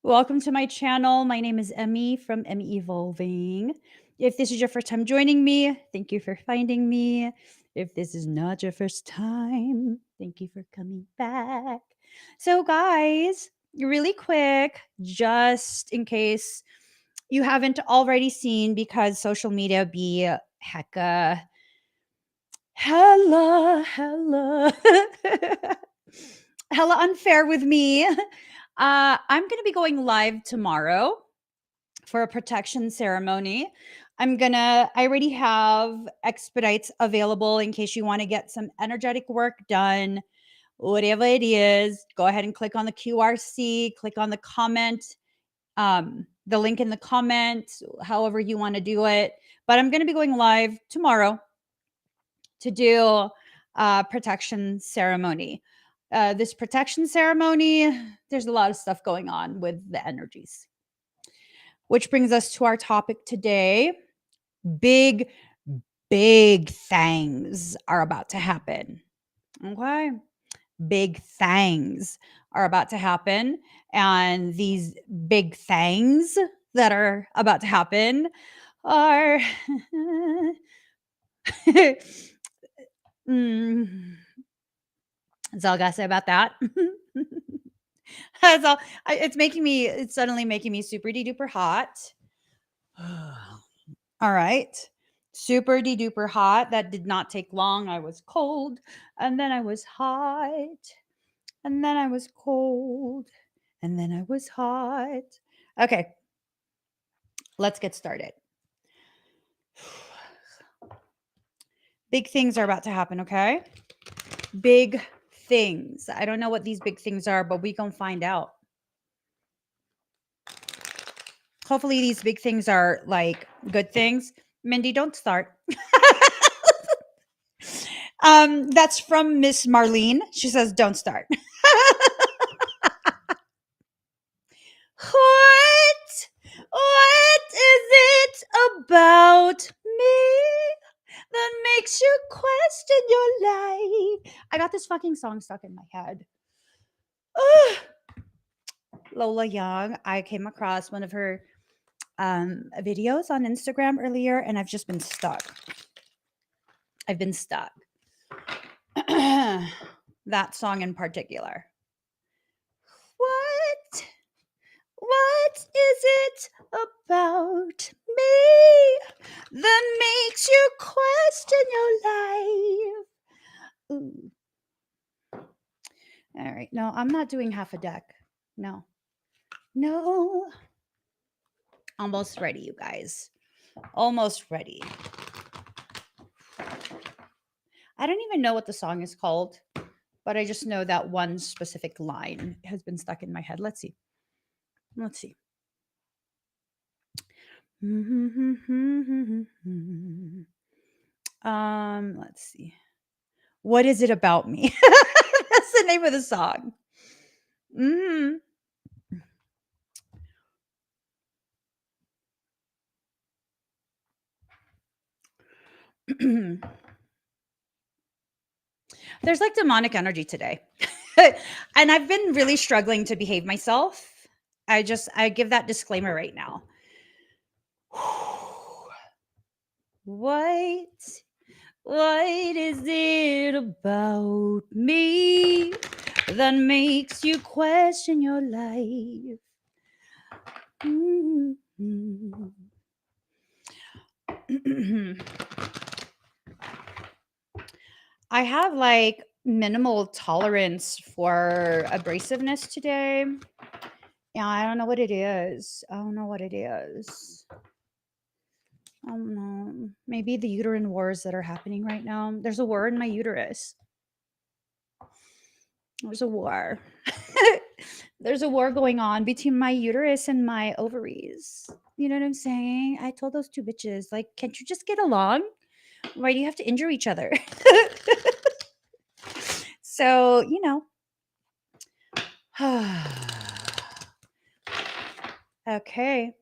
Welcome to my channel. My name is Emmy from Emmy Evolving. If this is your first time joining me, thank you for finding me. If this is not your first time, thank you for coming back. So, guys, really quick, just in case you haven't already seen, because social media be hecka, hella, hella, hella unfair with me. I'm going to be going live tomorrow for a protection ceremony. I already have expedites available in case you want to get some energetic work done, whatever it is. Go ahead and click on the QRC, click on the comment, the link in the comment, however you want to do it. But I'm going to be going live tomorrow to do a protection ceremony. This protection ceremony, there's a lot of stuff going on with the energies. Which brings us to our topic today. Big things are about to happen. Okay. Big things are about to happen. And these big things that are about to happen are that's all I gotta say about that. That's all. It's suddenly making me super duper hot. All right. Super duper hot. That did not take long. I was cold, and then I was hot, and then I was cold, and then I was hot. Okay. Let's get started. Big things are about to happen, okay? Big things. I don't know what these big things are, but we gonna find out. Hopefully these big things are like good things. Mindy, don't start. That's from Miss Marlene. She says, don't start. What is it about me that makes you question your life? I got this fucking song stuck in my head. Lola Young. I came across one of her videos on Instagram earlier, and I've just been stuck. That song in particular. What is it about me that makes you question your life? Ooh. All right. No, I'm not doing half a deck. No. Almost ready, you guys. Almost ready. I don't even know what the song is called, but I just know that one specific line has been stuck in my head. Let's see. Let's see. What is it about me? That's the name of the song. There's like demonic energy today. And I've been really struggling to behave myself. I give that disclaimer right now. What is it about me that makes you question your life? I have like minimal tolerance for abrasiveness today. Yeah, I don't know what it is. I don't know. Maybe the uterine wars that are happening right now. There's a war in my uterus. There's a war. There's a war going on between my uterus and my ovaries. You know what I'm saying? I told those two bitches, like, can't you just get along? Why do you have to injure each other? So, you know. Okay.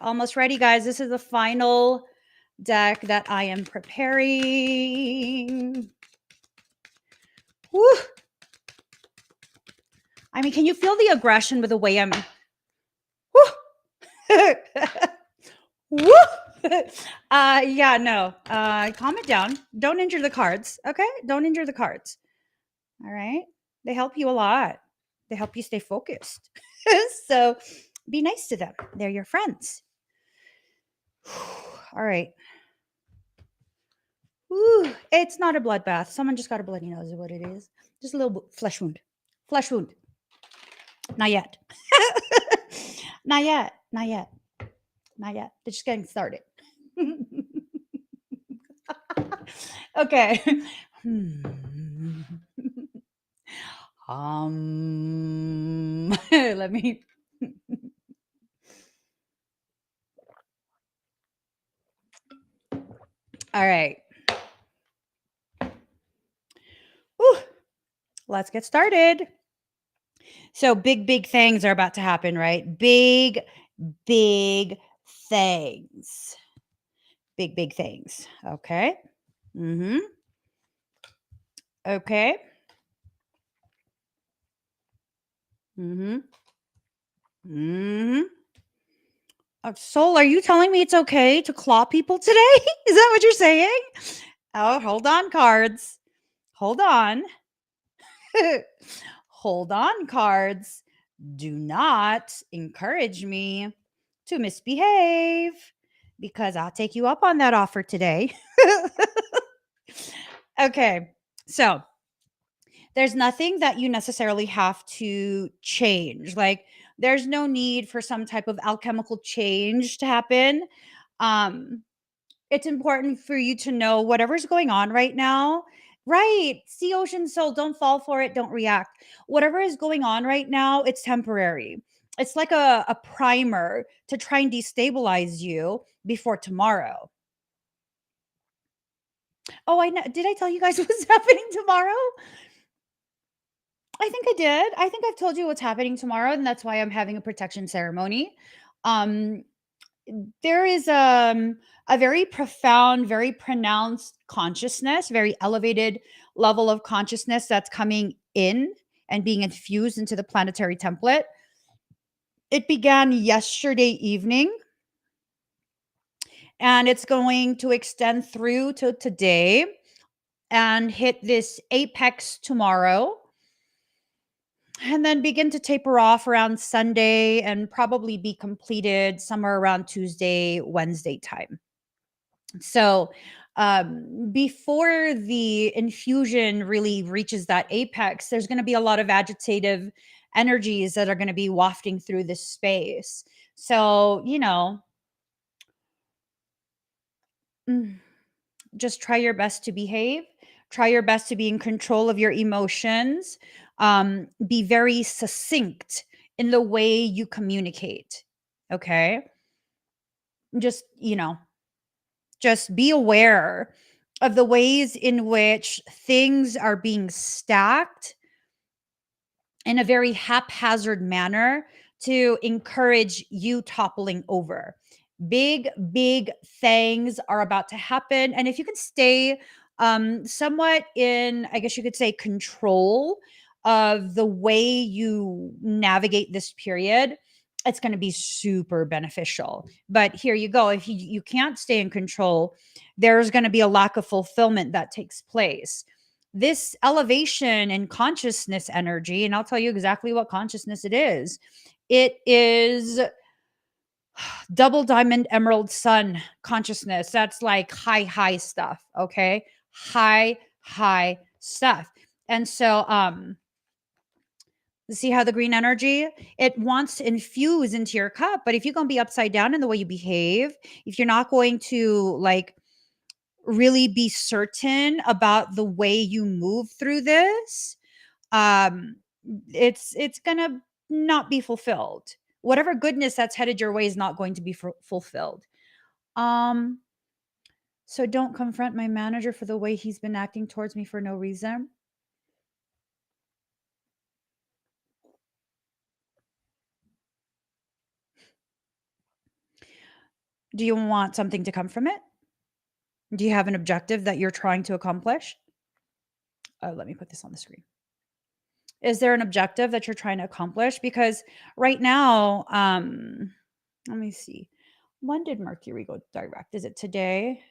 Almost ready, guys. This is the final deck that I am preparing. Woo. I mean, can you feel the aggression with the way I'm Woo! Yeah, no. Calm it down. Don't injure the cards. Okay? Don't injure the cards. All right? They help you a lot. They help you stay focused. So be nice to them. They're your friends. All right. Ooh, it's not a bloodbath. Someone just got a bloody nose, is what it is. Just a little flesh wound. Flesh wound. Not yet. Not yet. Not yet. Not yet. They're just getting started. Okay. Let me. All right. Whew. Let's get started. So big things are about to happen, right? Big things. Big things. Okay. Mm-hmm. Okay. Mm-hmm. Mm-hmm. Soul, are you telling me it's okay to claw people today? Is that what you're saying? Oh, hold on, cards. Hold on. Hold on, cards. Do not encourage me to misbehave because I'll take you up on that offer today. Okay. So there's nothing that you necessarily have to change. Like there's no need for some type of alchemical change to happen. Um, it's important for you to know whatever's going on right now. Right. Sea ocean soul, don't fall for it, don't react. Whatever is going on right now, it's temporary. It's like a primer to try and destabilize you before tomorrow. Oh, I know. Did I tell you guys what's happening tomorrow? I think I did. I think I've told you what's happening tomorrow, and that's why I'm having a protection ceremony. Um, there is a very profound, very pronounced consciousness, very elevated level of consciousness that's coming in and being infused into the planetary template. It began yesterday evening and it's going to extend through to today and hit this apex tomorrow and then begin to taper off around Sunday and probably be completed somewhere around Tuesday, Wednesday time. So, before the infusion really reaches that apex, there's going to be a lot of agitative energies that are going to be wafting through this space. So, mm, just try your best to behave, try your best to be in control of your emotions, be very succinct in the way you communicate. Okay. Just, just be aware of the ways in which things are being stacked in a very haphazard manner to encourage you toppling over. Big things are about to happen. And if you can stay somewhat in, I guess you could say, control of the way you navigate this period, it's going to be super beneficial. But here you go. If you can't stay in control, there's going to be a lack of fulfillment that takes place. This elevation in consciousness energy, and I'll tell you exactly what consciousness it is. It is double diamond emerald sun consciousness. That's like high stuff. Okay. High stuff. And so, see how the green energy, it wants to infuse into your cup. But if you're going to be upside down in the way you behave, if you're not going to like really be certain about the way you move through this, um it's gonna not be fulfilled. Whatever goodness that's headed your way is not going to be fulfilled. um so don't confront my manager for the way he's been acting towards me for no reason. Do you want something to come from it? Do you have an objective that you're trying to accomplish? Oh, let me put this on the screen. Is there an objective that you're trying to accomplish? Because right now, let me see. When did Mercury go direct? Is it today?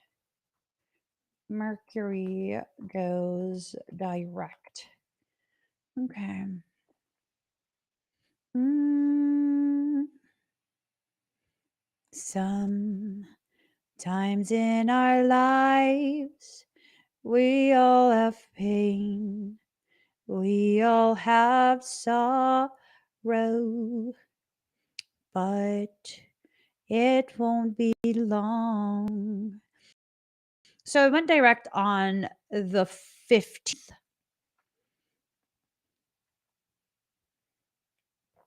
Mercury goes direct. Okay. Sometimes in our lives, we all have pain. We all have sorrow, but it won't be long. So it went direct on the 15th.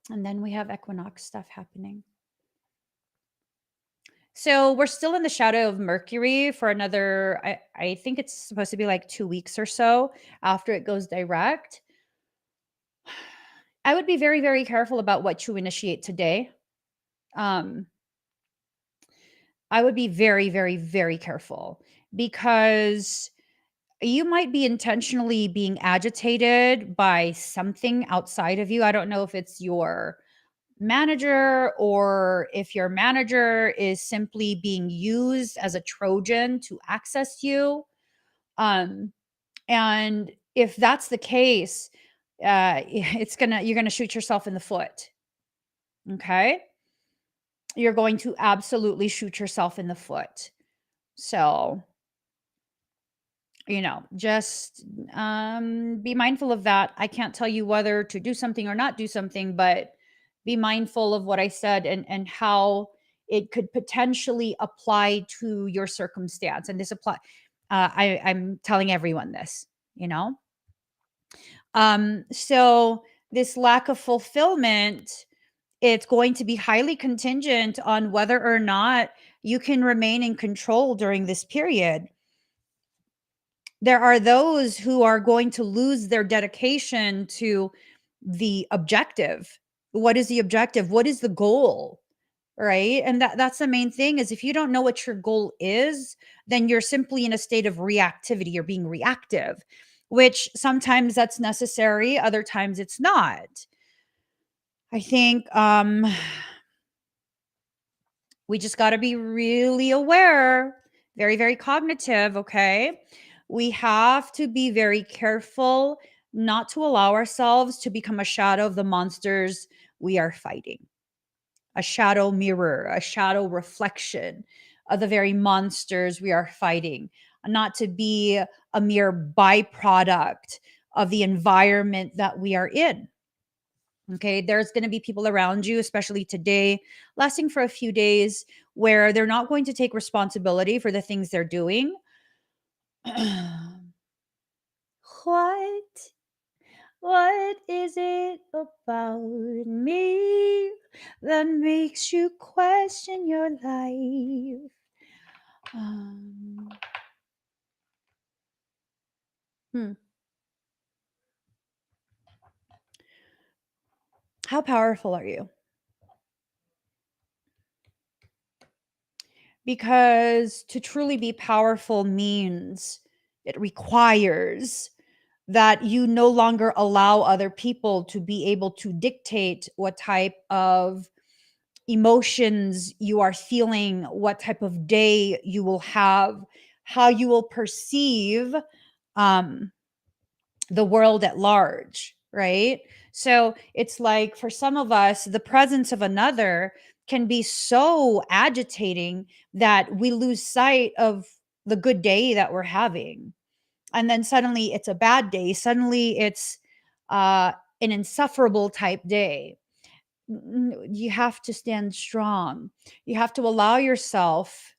And then we have equinox stuff happening. So we're still in the shadow of Mercury for another, I think it's supposed to be like 2 weeks or so after it goes direct. I would be very, very careful about what you initiate today. I would be very, very, very careful because you might be intentionally being agitated by something outside of you. I don't know if it's your manager or if your manager is simply being used as a Trojan to access you. And if that's the case, you're gonna shoot yourself in the foot. Okay, you're going to absolutely shoot yourself in the foot. So just be mindful of that. I can't tell you whether to do something or not do something, but be mindful of what I said and how it could potentially apply to your circumstance. And this apply I'm telling everyone this, you know. So this lack of fulfillment, it's going to be highly contingent on whether or not you can remain in control during this period. There are those who are going to lose their dedication to the objective. What is the objective? What is the goal? Right? And that's the main thing, is if you don't know what your goal is, then you're simply in a state of reactivity. You're being reactive, which sometimes that's necessary, other times it's not. I think we just got to be really aware, very, very cognitive. Okay. We have to be very careful not to allow ourselves to become a shadow of the monsters we are fighting, a shadow mirror, a shadow reflection of the very monsters we are fighting, not to be a mere byproduct of the environment that we are in. Okay, there's going to be people around you, especially today, lasting for a few days, where they're not going to take responsibility for the things they're doing. what? What is it about me that makes you question your life? Um, hmm. How powerful are you? Because to truly be powerful means it requires that you no longer allow other people to be able to dictate what type of emotions you are feeling, what type of day you will have, how you will perceive um, the world at large, right? So it's like for some of us, the presence of another can be so agitating that we lose sight of the good day that we're having. And then suddenly it's a bad day. Suddenly it's uh, an insufferable type day. You have to stand strong. You have to allow yourself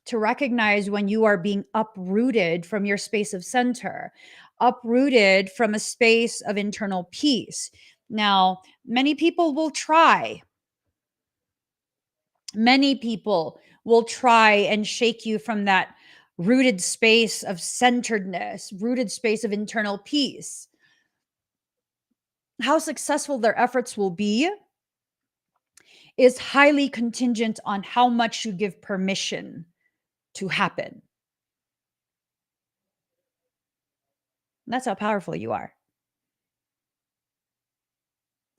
to recognize when you are being uprooted from your space of center, uprooted from a space of internal peace. Now, many people will try and shake you from that rooted space of centeredness, rooted space of internal peace. How successful their efforts will be is highly contingent on how much you give permission to happen. That's how powerful you are.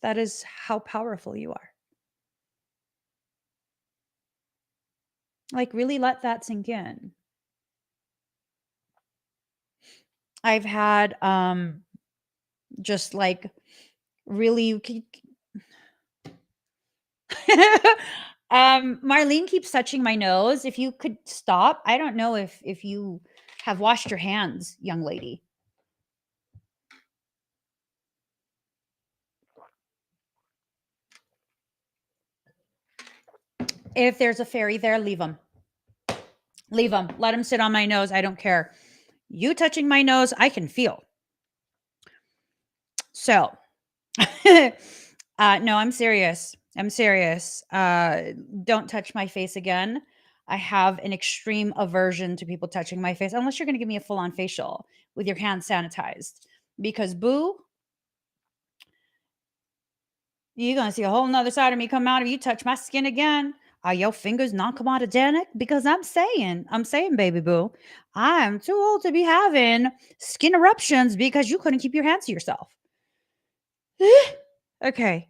That is how powerful you are. Like, really let that sink in. I've had, just like really Marlene keeps touching my nose. If you could stop. I don't know if you have washed your hands, young lady. If there's a fairy there, leave them. Leave them. Let them sit on my nose. I don't care. You touching my nose, I can feel. So, no, I'm serious. I'm serious. Don't touch my face again. I have an extreme aversion to people touching my face, unless you're going to give me a full on facial with your hands sanitized. Because, boo, you're going to see a whole nother side of me come out if you touch my skin again. Are your fingers non commodogenic? Because I'm saying, baby boo, I'm too old to be having skin eruptions because you couldn't keep your hands to yourself. Okay.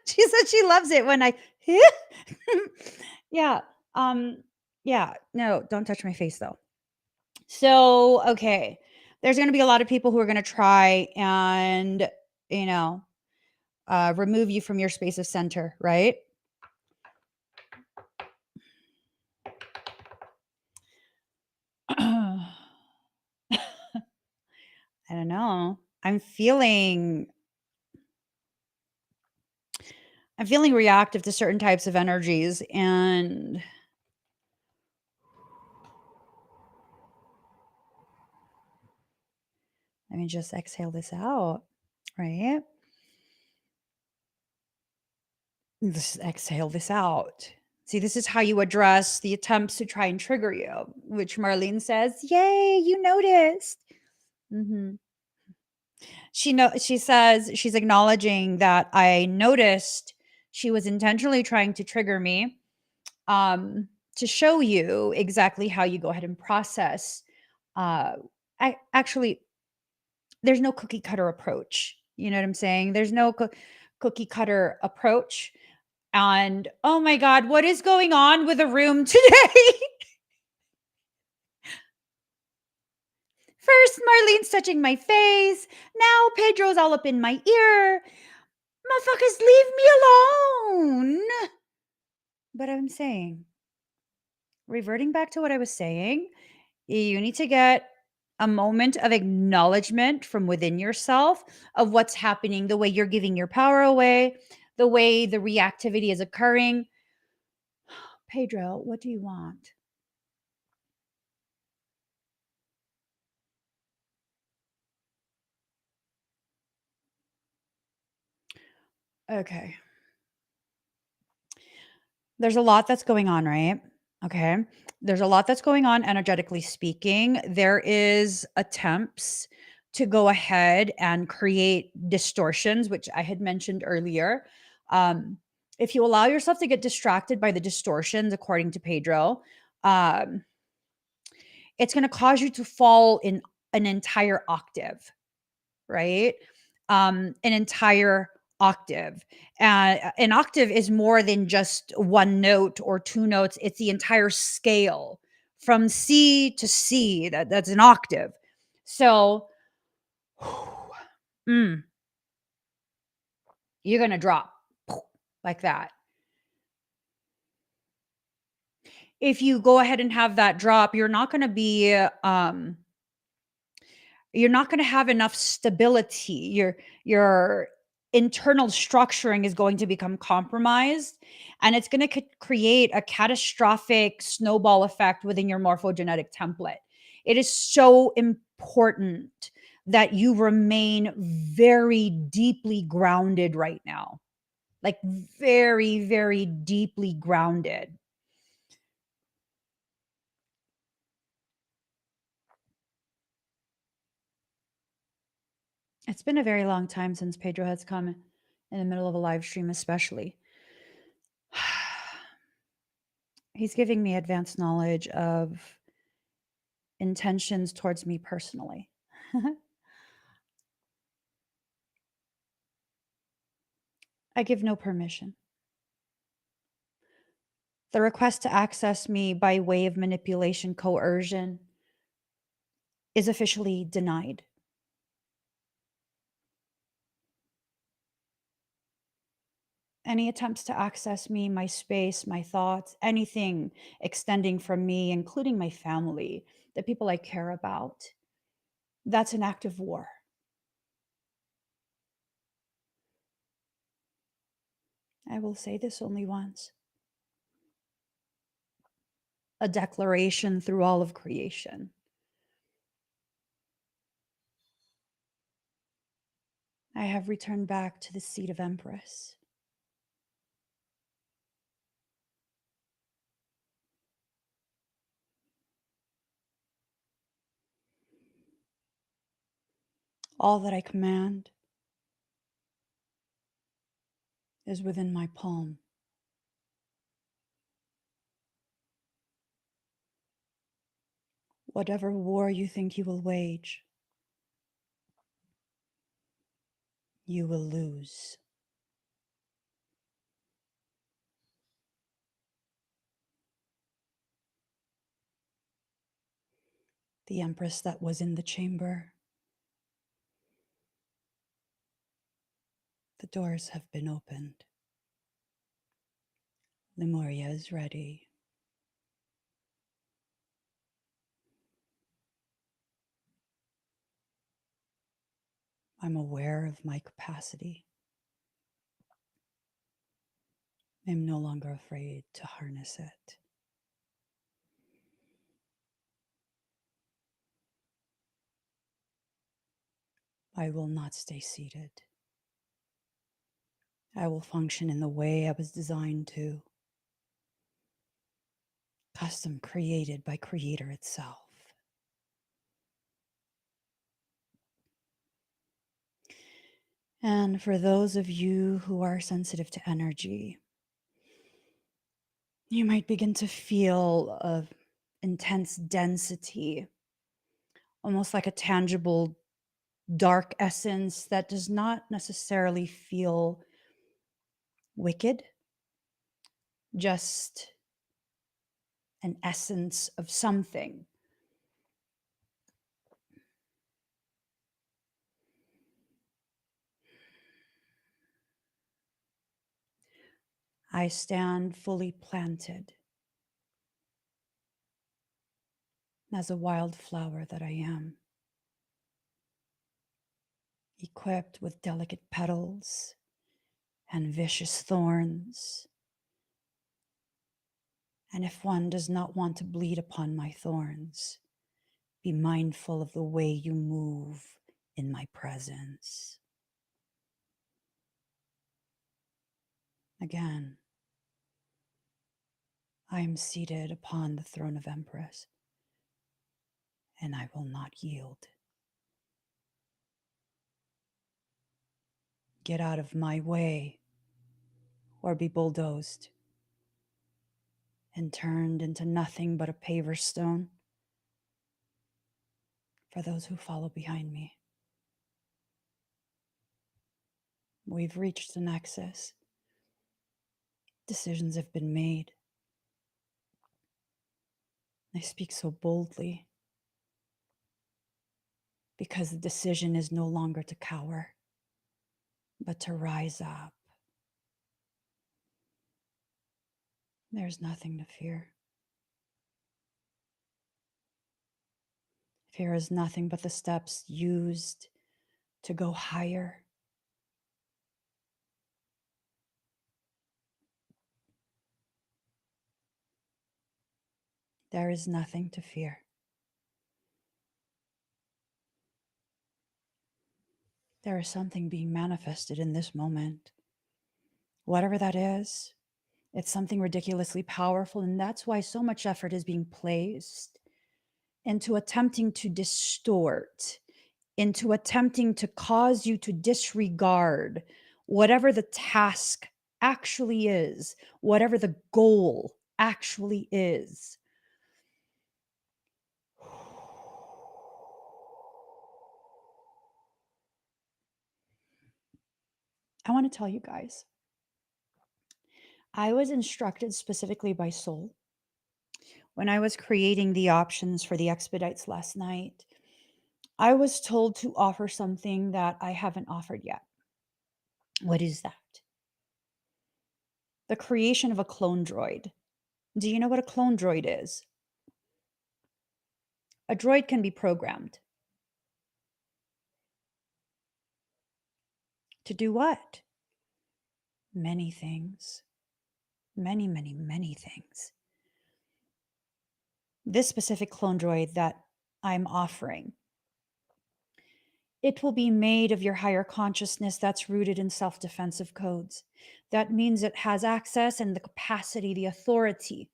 She said she loves it when I yeah. Yeah, no, don't touch my face though. So, okay. There's going to be a lot of people who are going to try and, you know, remove you from your space of center, right? I don't know. I'm feeling reactive to certain types of energies, and let me just exhale this out, right? Just exhale this out. See, this is how you address the attempts to try and trigger you, which Marlene says, "Yay, you noticed." hmm She says she's acknowledging that I noticed she was intentionally trying to trigger me, to show you exactly how you go ahead and process. I actually, there's no cookie cutter approach. You know what I'm saying? There's no cookie cutter approach. And oh my God, what is going on with the room today? First, Marlene's touching my face. Now, Pedro's all up in my ear. Motherfuckers, leave me alone. But I'm saying, reverting back to what I was saying, you need to get a moment of acknowledgement from within yourself of what's happening, the way you're giving your power away, the way the reactivity is occurring. Pedro, what do you want? Okay. There's a lot that's going on, right? Okay. There's a lot that's going on energetically speaking. There is attempts to go ahead and create distortions, which I had mentioned earlier. Um, if you allow yourself to get distracted by the distortions, according to Pedro, um, it's going to cause you to fall in an entire octave, right? An entire octave. An octave is more than just one note or two notes, it's the entire scale from C to C. That's an octave. So, mm, you're going to drop like that. If you go ahead and have that drop, you're not going to have enough stability. Your internal structuring is going to become compromised, and it's going to create a catastrophic snowball effect within your morphogenetic template. It is so important that you remain very deeply grounded right now, like very, very deeply grounded. It's been a very long time since Pedro has come in the middle of a live stream, especially. He's giving me advanced knowledge of intentions towards me personally. I give no permission. The request to access me by way of manipulation, coercion is officially denied. Any attempts to access me, my space, my thoughts, anything extending from me, including my family, the people I care about, that's an act of war. I will say this only once. A declaration through all of creation. I have returned back to the seat of Empress. All that I command is within my palm. Whatever war you think you will wage, you will lose. The Empress that was in the chamber. The doors have been opened. Lemuria is ready. I'm aware of my capacity. I'm no longer afraid to harness it. I will not stay seated. I will function in the way I was designed to. Custom created by Creator itself. And for those of you who are sensitive to energy, you might begin to feel an intense density, almost like a tangible dark essence that does not necessarily feel wicked, just an essence of something. I stand fully planted as a wildflower that I am, equipped with delicate petals and vicious thorns. And if one does not want to bleed upon my thorns, be mindful of the way you move in my presence. Again, I am seated upon the throne of Empress, and I will not yield. Get out of my way, or be bulldozed and turned into nothing but a paver stone for those who follow behind me. We've reached the nexus. Decisions have been made. I speak so boldly because the decision is no longer to cower, but to rise up. There's nothing to fear. Fear is nothing but the steps used to go higher. There is nothing to fear. There is something being manifested in this moment. Whatever that is, it's something ridiculously powerful, and that's why so much effort is being placed into attempting to distort, into attempting to cause you to disregard whatever the task actually is, whatever the goal actually is. I want to tell you guys, I was instructed specifically by Soul when I was creating the options for the expedites last night. I was told to offer something that I haven't offered yet. What is that? The creation of a clone droid. Do you know what a clone droid is? A droid can be programmed. To do what? Many things. Many, many, many things. This specific clone droid that I'm offering, it will be made of your higher consciousness that's rooted in self-defensive codes. That means it has access and the capacity, the authority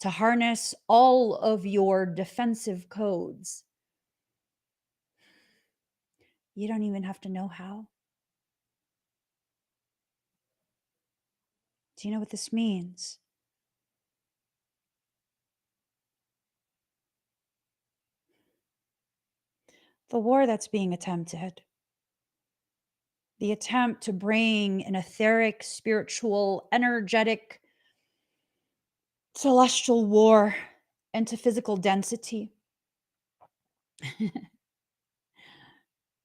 to harness all of your defensive codes. You don't even have to know how. Do you know what this means? The war that's being attempted, the attempt to bring an etheric, spiritual, energetic, celestial war into physical density.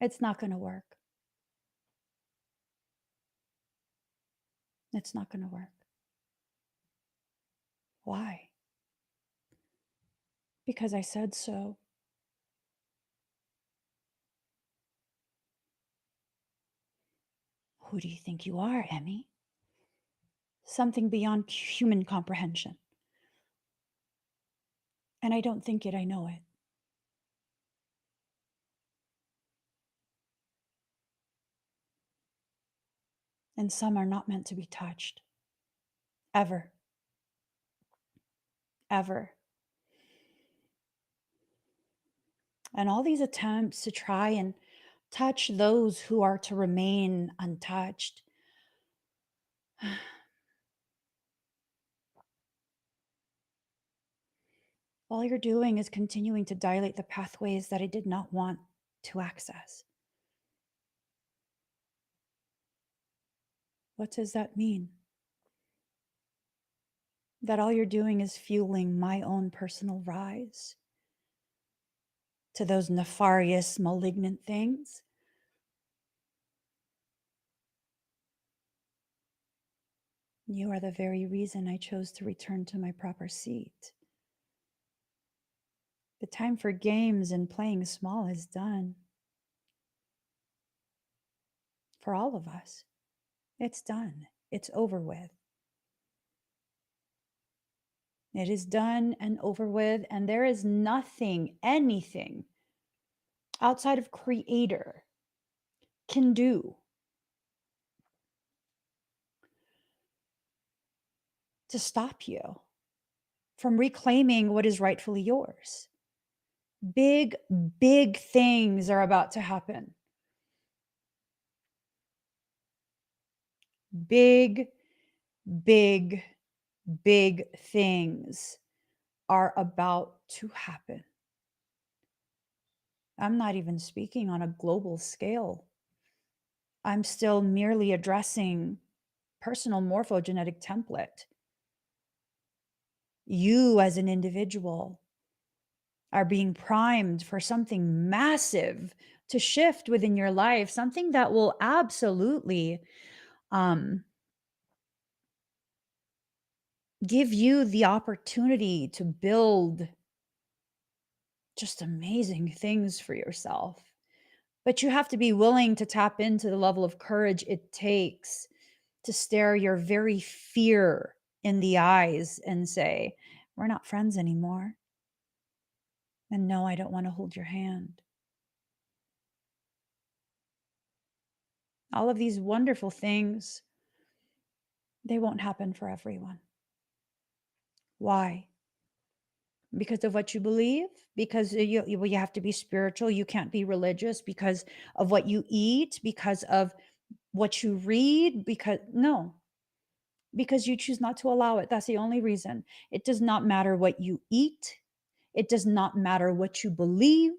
It's not going to work. It's not going to work. Why? Because I said so. Who do you think you are, Emmy? Something beyond human comprehension. And I don't think it, I know it. And some are not meant to be touched. Ever. Ever. And all these attempts to try and touch those who are to remain untouched. All you're doing is continuing to dilate the pathways that I did not want to access. What does that mean? That all you're doing is fueling my own personal rise to those nefarious, malignant things. You are the very reason I chose to return to my proper seat. The time for games and playing small is done. For all of us, it's done. It's over with. It is done and over with, and there is nothing, anything outside of Creator can do to stop you from reclaiming what is rightfully yours. Big, big things are about to happen. Big, big, big things are about to happen. I'm not even speaking on a global scale. I'm still merely addressing personal morphogenetic template. You as an individual are being primed for something massive to shift within your life, something that will absolutely give you the opportunity to build just amazing things for yourself. But you have to be willing to tap into the level of courage it takes to stare your very fear in the eyes and say, we're not friends anymore. And no, I don't want to hold your hand. All of these wonderful things, they won't happen for everyone. Why? Because of what you believe, because you have to be spiritual, you can't be religious, because of what you eat, because of what you read, because you choose not to allow it. That's the only reason. It does not matter what you eat. It does not matter what you believe.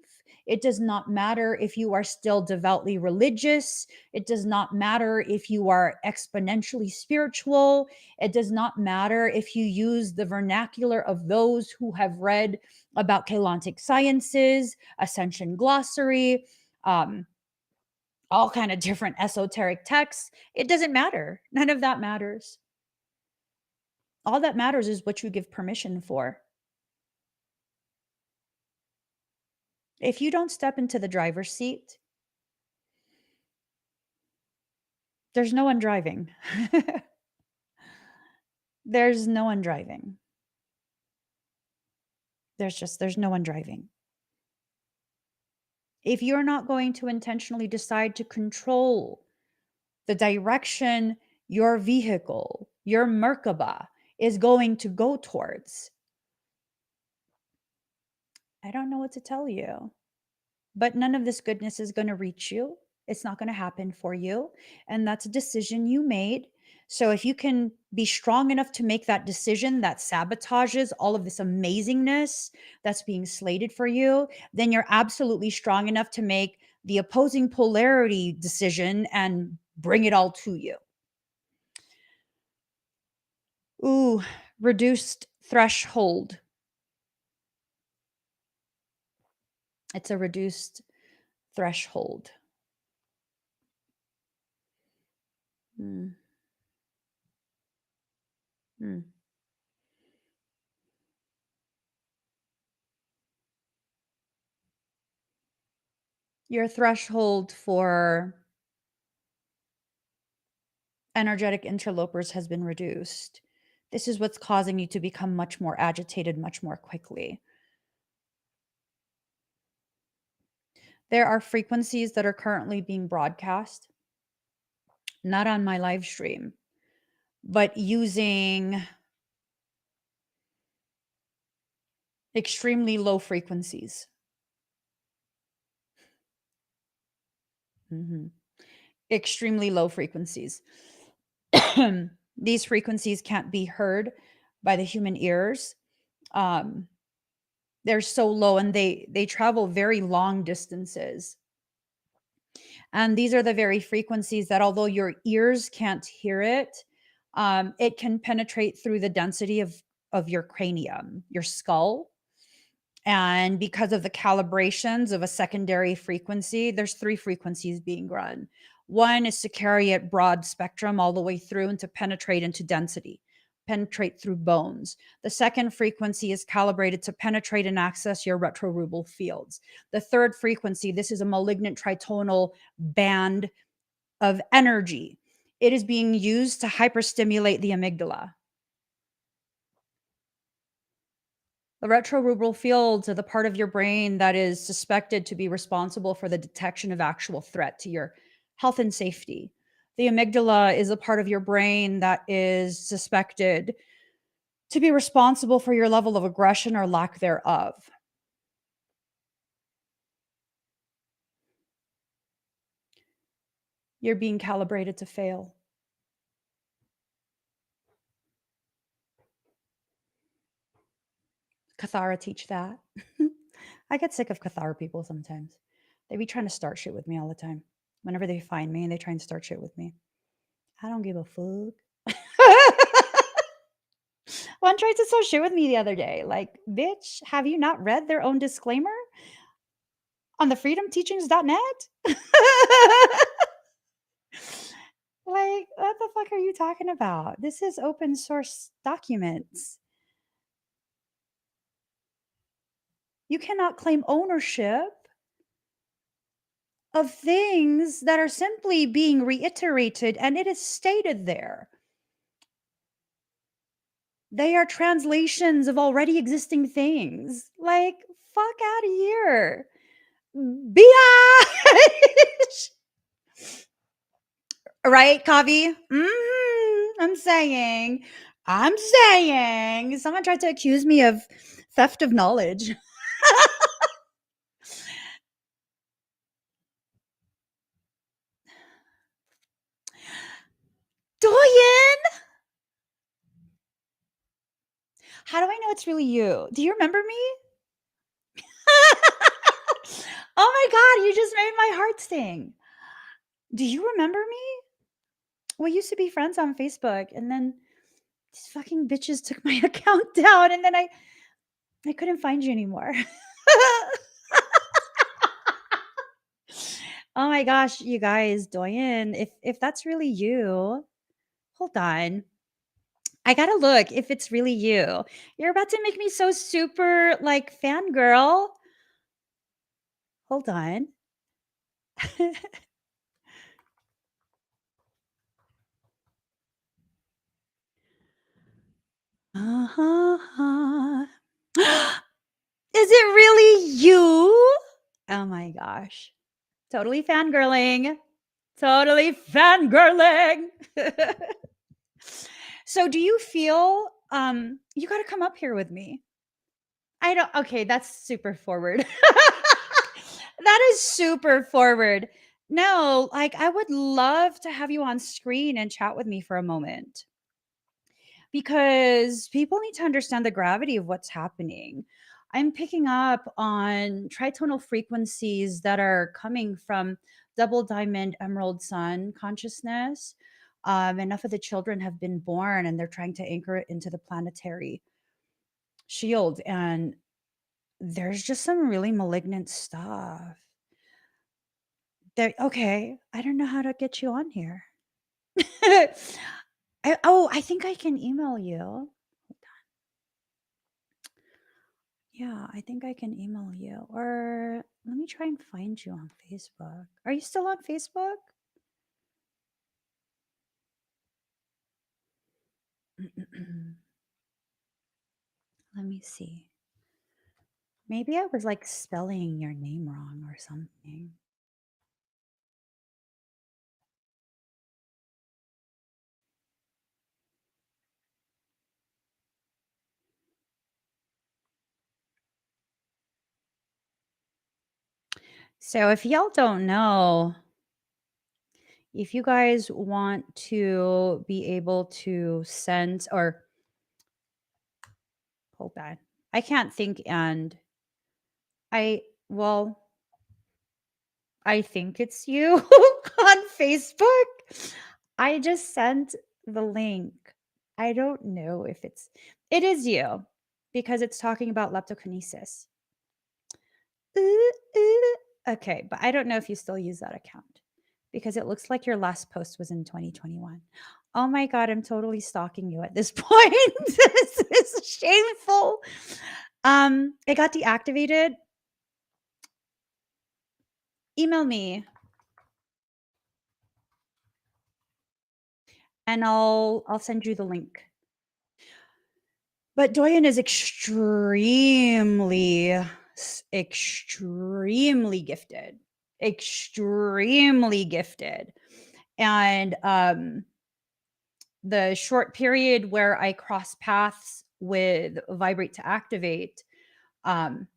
It does not matter if you are still devoutly religious. It does not matter if you are exponentially spiritual. It does not matter if you use the vernacular of those who have read about Keylontic sciences, Ascension glossary, all kind of different esoteric texts. It doesn't matter. None of that matters. All that matters is what you give permission for. If you don't step into the driver's seat, there's no one driving. There's no one driving. There's no one driving. If you're not going to intentionally decide to control the direction your vehicle, your Merkaba, is going to go towards, I don't know what to tell you. But none of this goodness is going to reach you. It's not going to happen for you. And that's a decision you made. So if you can be strong enough to make that decision that sabotages all of this amazingness that's being slated for you, then you're absolutely strong enough to make the opposing polarity decision and bring it all to you. Ooh, reduced threshold. It's a reduced threshold. Hmm. Your threshold for energetic interlopers has been reduced. This is what's causing you to become much more agitated much more quickly. There are frequencies that are currently being broadcast, not on my live stream, but using extremely low frequencies. Extremely low frequencies. These frequencies can't be heard by the human ears. They're so low and they travel very long distances. And these are the very frequencies that, although your ears can't hear it, it can penetrate through the density of your cranium, your skull. And because of the calibrations of a secondary frequency, there's 3 frequencies being run. One is to carry it broad spectrum all the way through and to penetrate into density, penetrate through bones. The second frequency is calibrated to penetrate and access your retrorubral fields. The third frequency, this is a malignant tritonal band of energy. It is being used to hyperstimulate the amygdala. The retrorubral fields are the part of your brain that is suspected to be responsible for the detection of actual threat to your health and safety. The amygdala is a part of your brain that is suspected to be responsible for your level of aggression or lack thereof. You're being calibrated to fail. Cathar teach that. I get sick of Cathar people sometimes. They be trying to start shit with me all the time. Whenever they find me and they try and start shit with me. I don't give a fuck. One tried to start shit with me the other day. Like, bitch, have you not read their own disclaimer on the freedomteachings.net? Like, what the fuck are you talking about? This is open source documents. You cannot claim ownership of things that are simply being reiterated, and it is stated there. They are translations of already existing things. Like, fuck out of here. BIIIG! Right, Kavi? I'm saying. Someone tried to accuse me of theft of knowledge. Doyen! How do I know it's really you? Do you remember me? Oh my god, you just made my heart sing. Do you remember me? We used to be friends on Facebook, and then these fucking bitches took my account down, and then I couldn't find you anymore. Oh my gosh, you guys, Doyen, if that's really you, hold on. I gotta look if it's really you. You're about to make me so super like fangirl. Hold on. Uh-huh. Is it really you? Oh my gosh. Totally fangirling. Totally fangirling. So do you feel you got to come up here with me? I don't okay, that's super forward. That is super forward. No, like I would love to have you on screen and chat with me for a moment because people need to understand the gravity of what's happening. I'm picking up on tritonal frequencies that are coming from double diamond emerald sun consciousness. Enough of the children have been born and they're trying to anchor it into the planetary shield. And there's just some really malignant stuff. There, okay, I don't know how to get you on here. I think I can email you. Yeah, I think I can email you. Or let me try and find you on Facebook. Are you still on Facebook? Let me see. Maybe I was like spelling your name wrong or something. So if y'all don't know, if you guys want to be able to send or hold on, I can't think and I well, I think it's you on Facebook. I just sent the link. I don't know if it is you because it's talking about leptokinesis. Ooh, ooh. Okay, but I don't know if you still use that account because it looks like your last post was in 2021. Oh my god, I'm totally stalking you at this point. This is shameful. It got deactivated. Email me and I'll send you the link. But Doyen is extremely gifted. Extremely gifted. And the short period where I cross paths with Vibrate to Activate, um,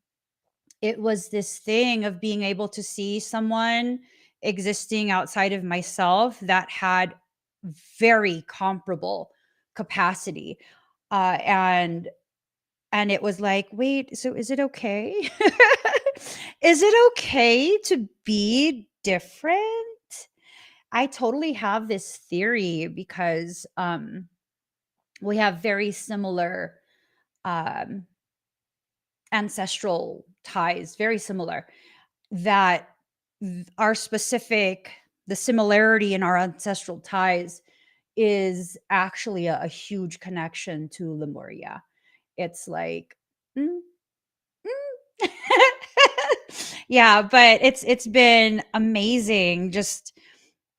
it was this thing of being able to see someone existing outside of myself that had very comparable capacity. And it was like, wait, so is it okay? Is it okay to be different? I totally have this theory because we have very similar um, ancestral ties, very similar, that our specific, the similarity in our ancestral ties is actually a huge connection to Lemuria. It's like, mm, mm. Yeah, but it's been amazing just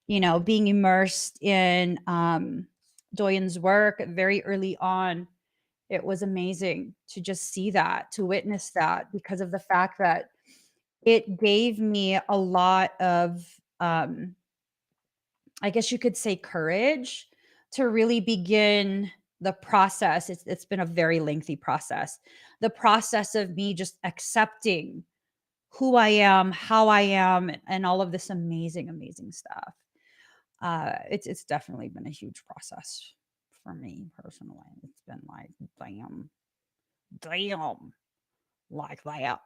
being immersed in Doyen's work very early on. It was amazing to just see that, to witness that, because of the fact that it gave me a lot of, um, I guess you could say, courage to really begin the process. It's been a very lengthy process. The process of me just accepting who I am, how I am, and all of this amazing, amazing stuff. It's definitely been a huge process for me personally. It's been like, damn, like that.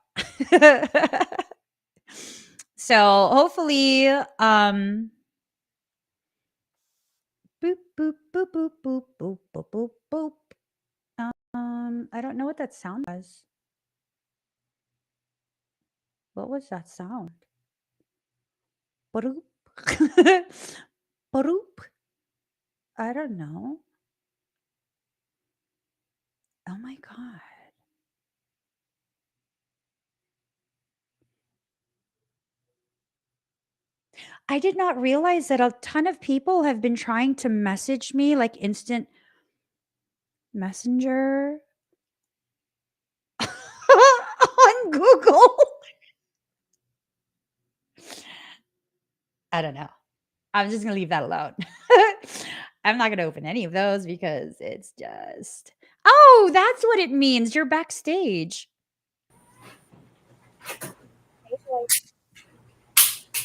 So hopefully, boop, boop, boop, boop, boop, boop, boop, boop, boop. I don't know what that sound was. What was that sound? Baroop. Baroop. I don't know. Oh my God. I did not realize that a ton of people have been trying to message me like instant messenger on Google. I don't know. I'm just going to leave that alone. I'm not going to open any of those because it's just. Oh, that's what it means. You're backstage.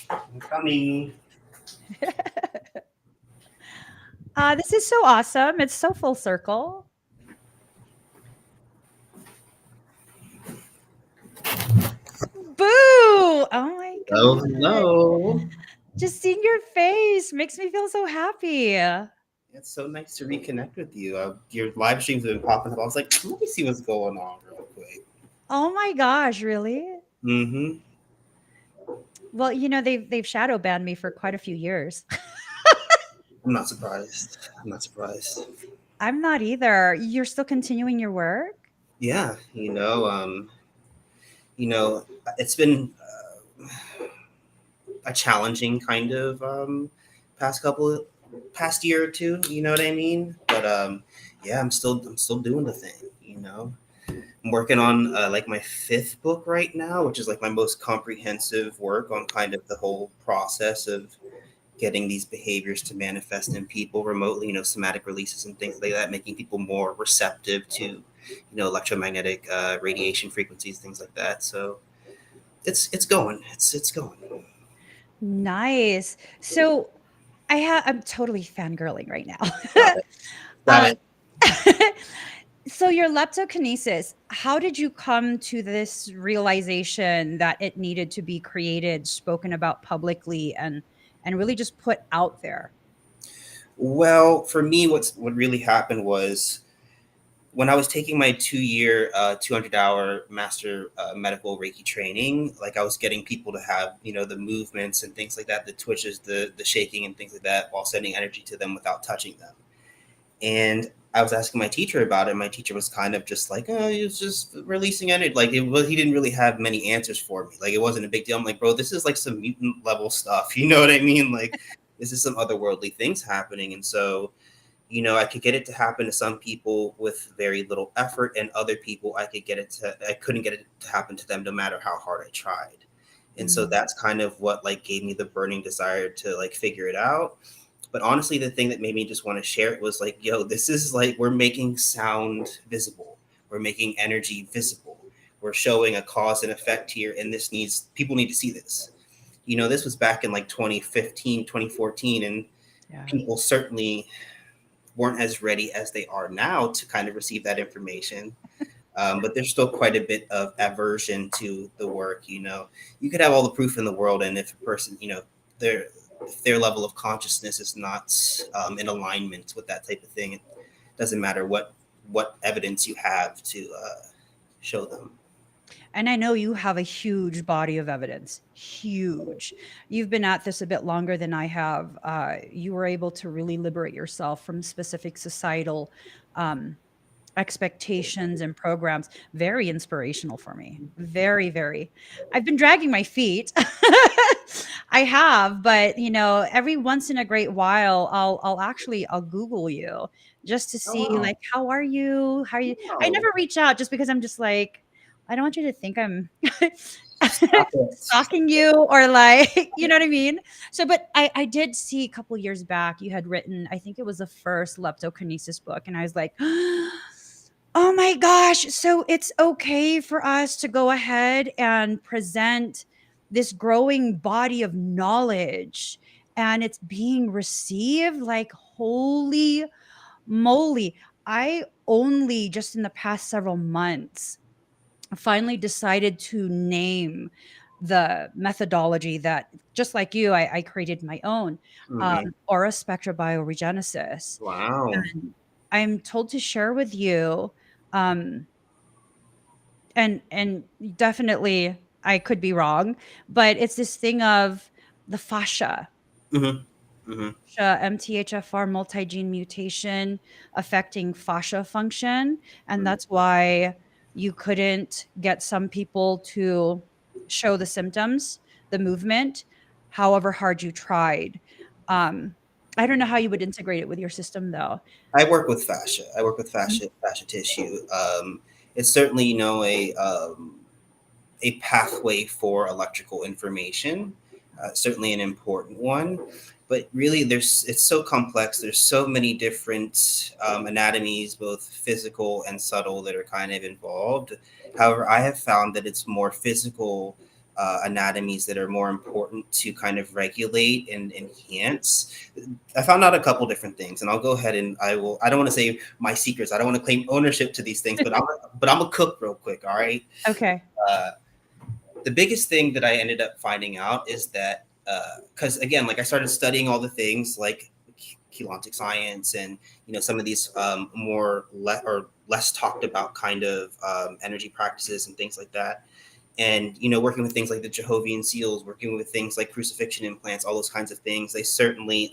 I'm coming. This is so awesome. It's so full circle. Boo! Oh my Hello, God. hello. Just seeing your face makes me feel so happy. It's so nice to reconnect with you. Your live streams have been popping up. I was like, let me see what's going on real quick. Oh my gosh, really? Mm-hmm. Well, they've shadow banned me for quite a few years. I'm not surprised. I'm not surprised. I'm not either. You're still continuing your work? Yeah, you know, it's been a challenging kind of past year or two. You know what I mean? But yeah, I'm still doing the thing. I'm working on like my fifth book right now, which is like my most comprehensive work on kind of the whole process of getting these behaviors to manifest in people remotely, somatic releases and things like that, making people more receptive to, electromagnetic radiation frequencies, things like that. So it's going. It's going. Nice. So I'm totally fangirling right now. Got it. Got uh, it. so your leptokinesis, how did you come to this realization that it needed to be created, spoken about publicly, and really just put out there? Well, for me, what really happened was when I was taking my 2 year, 200-hour master medical Reiki training, like I was getting people to have, the movements and things like that, the twitches, the shaking and things like that, while sending energy to them without touching them. And I was asking my teacher about it. My teacher was kind of just like, oh, he was just releasing energy. Like he didn't really have many answers for me. Like it wasn't a big deal. I'm like, bro, this is like some mutant level stuff. You know what I mean? Like this is some otherworldly things happening. And so, I could get it to happen to some people with very little effort, and other people I couldn't get it to happen to them no matter how hard I tried. And so Mm. that's kind of what like gave me the burning desire to like figure it out. But honestly, the thing that made me just want to share it was like, yo, this is like we're making sound visible. We're making energy visible. We're showing a cause and effect here, and people need to see this. This was back in like 2015, 2014, and Yeah. people certainly weren't as ready as they are now to kind of receive that information. But there's still quite a bit of aversion to the work. You could have all the proof in the world, and if a person, their if their level of consciousness is not in alignment with that type of thing, it doesn't matter what evidence you have to show them. And I know you have a huge body of evidence. Huge. You've been at this a bit longer than I have. You were able to really liberate yourself from specific societal um, expectations and programs. Very inspirational for me. Very, very. I've been dragging my feet. I have, but every once in a great while, I'll Google you just to Oh see wow! like how are you? How are you? I Wow! never reach out just because I'm just like I don't want you to think I'm Stop it! stalking you or like, you know what I mean? So, but I did see a couple years back you had written, I think it was the first leptokinesis book, and I was like, oh my gosh. So it's okay for us to go ahead and present this growing body of knowledge and it's being received like holy moly. I only just in the past several months finally decided to name the methodology that, just like you, I created my own, Hmm. aura spectra biogenesis. Wow. And I'm told to share with you, um, and definitely I could be wrong, but it's this thing of the fascia. Hmm. Hmm. MTHFR multi-gene mutation affecting fascia function. And that's why you couldn't get some people to show the symptoms, the movement, however hard you tried. Um, I don't know how you would integrate it with your system though. I work with fascia. I work with Mhm. fascia tissue. It's certainly, a pathway for electrical information, certainly an important one. But really, it's so complex. There's so many different anatomies, both physical and subtle, that are kind of involved. However, I have found that it's more physical anatomies that are more important to kind of regulate and enhance. I found out a couple different things, and I'll go ahead and I will. I don't want to say my secrets. I don't want to claim ownership to these things, but I'm a cook real quick. All right. Okay. Uh, the biggest thing that I ended up finding out is that because again, like I started studying all the things like chelantic science and some of these or less talked about kind of energy practices and things like that, and working with things like the Jehovah's seals, working with things like crucifixion implants, all those kinds of things, they certainly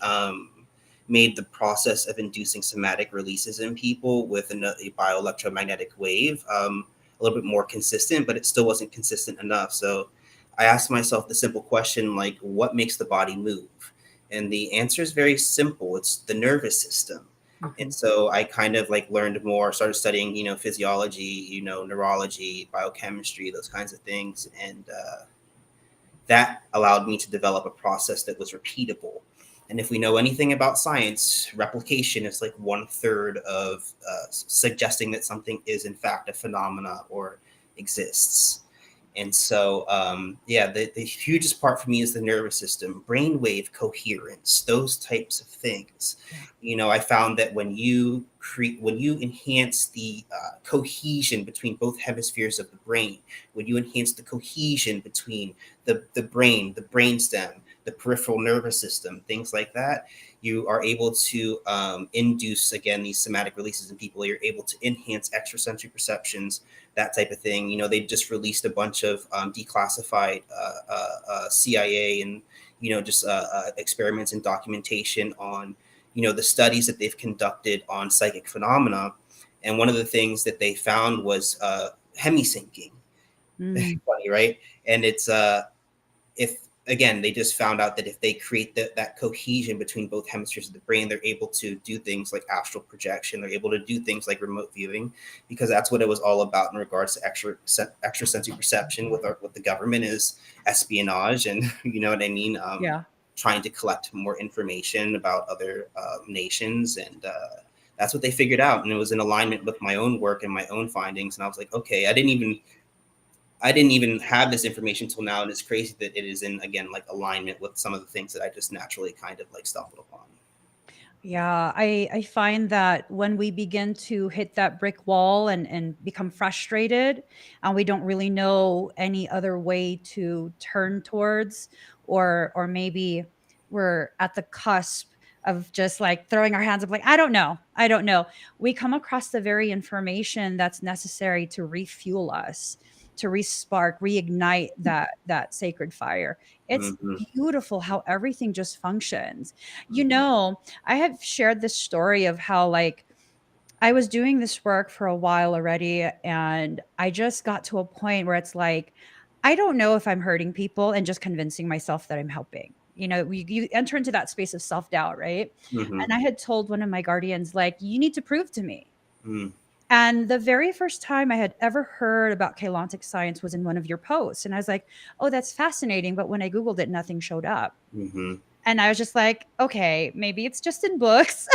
made the process of inducing somatic releases in people with a bioelectromagnetic wave a little bit more consistent, but it still wasn't consistent enough. So I asked myself the simple question, like, what makes the body move? And the answer is very simple. It's the nervous system. And Mhm. so I kind of like learned more, started studying, physiology, neurology, biochemistry, those kinds of things. And that allowed me to develop a process that was repeatable. And if we know anything about science, replication is like one third of suggesting that something is in fact a phenomena or exists. And so, yeah, the hugest part for me is the nervous system, brainwave coherence, those types of things. Yeah. I found that when you enhance the cohesion between both hemispheres of the brain, when you enhance the cohesion between the brain, the brainstem, the peripheral nervous system, things like that, you are able to induce again these somatic releases in people. You're able to enhance extrasensory perceptions, that type of thing. They just released a bunch of declassified CIA and just experiments and documentation on the studies that they've conducted on psychic phenomena. And one of the things that they found was hemisyncing. Mm. Funny, right? And it's if again they just found out that if they create that cohesion between both hemispheres of the brain, they're able to do things like astral projection. They're able to do things like remote viewing, because that's what it was all about in regards to extrasensory perception with the government is espionage, and you know what I mean. Yeah. Trying to collect more information about other nations, and that's what they figured out, and it was in alignment with my own work and my own findings. And I was like, okay, I didn't even have this information till now, and it's crazy that it is in again like alignment with some of the things that I just naturally kind of like stumbled upon. Yeah, I find that when we begin to hit that brick wall and become frustrated, and we don't really know any other way to turn towards, or maybe we're at the cusp of just like throwing our hands up like I don't know, we come across the very information that's necessary to refuel us, to respark, reignite that sacred fire. It's Hmm. beautiful how everything just functions. You Hmm. know, I have shared this story of how, like, I was doing this work for a while already, and I just got to a point where it's like, I don't know if I'm hurting people and just convincing myself that I'm helping. You enter into that space of self doubt, right? Hmm. And I had told one of my guardians, like, you need to prove to me. Hmm. And the very first time I had ever heard about Kalantic science was in one of your posts. And I was like, oh, that's fascinating. But when I Googled it, nothing showed up. Hmm. And I was just like, okay, maybe it's just in books,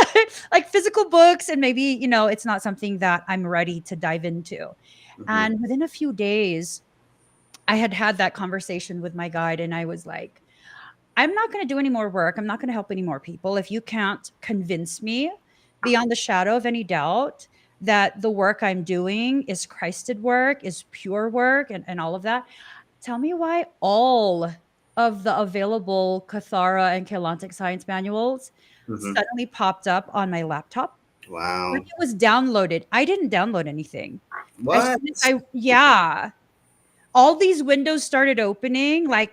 like physical books, and maybe, it's not something that I'm ready to dive into. Hmm. And within a few days, I had had that conversation with my guide, and I was like, I'm not going to do any more work. I'm not going to help any more people if you can't convince me beyond the shadow of any doubt that the work I'm doing is Christed work, is pure work, and all of that. Tell me why all of the available Cathara and Kelantic science manuals Hmm. suddenly popped up on my laptop when Wow. it was downloaded. I didn't download anything. As What? soon as yeah, all these windows started opening like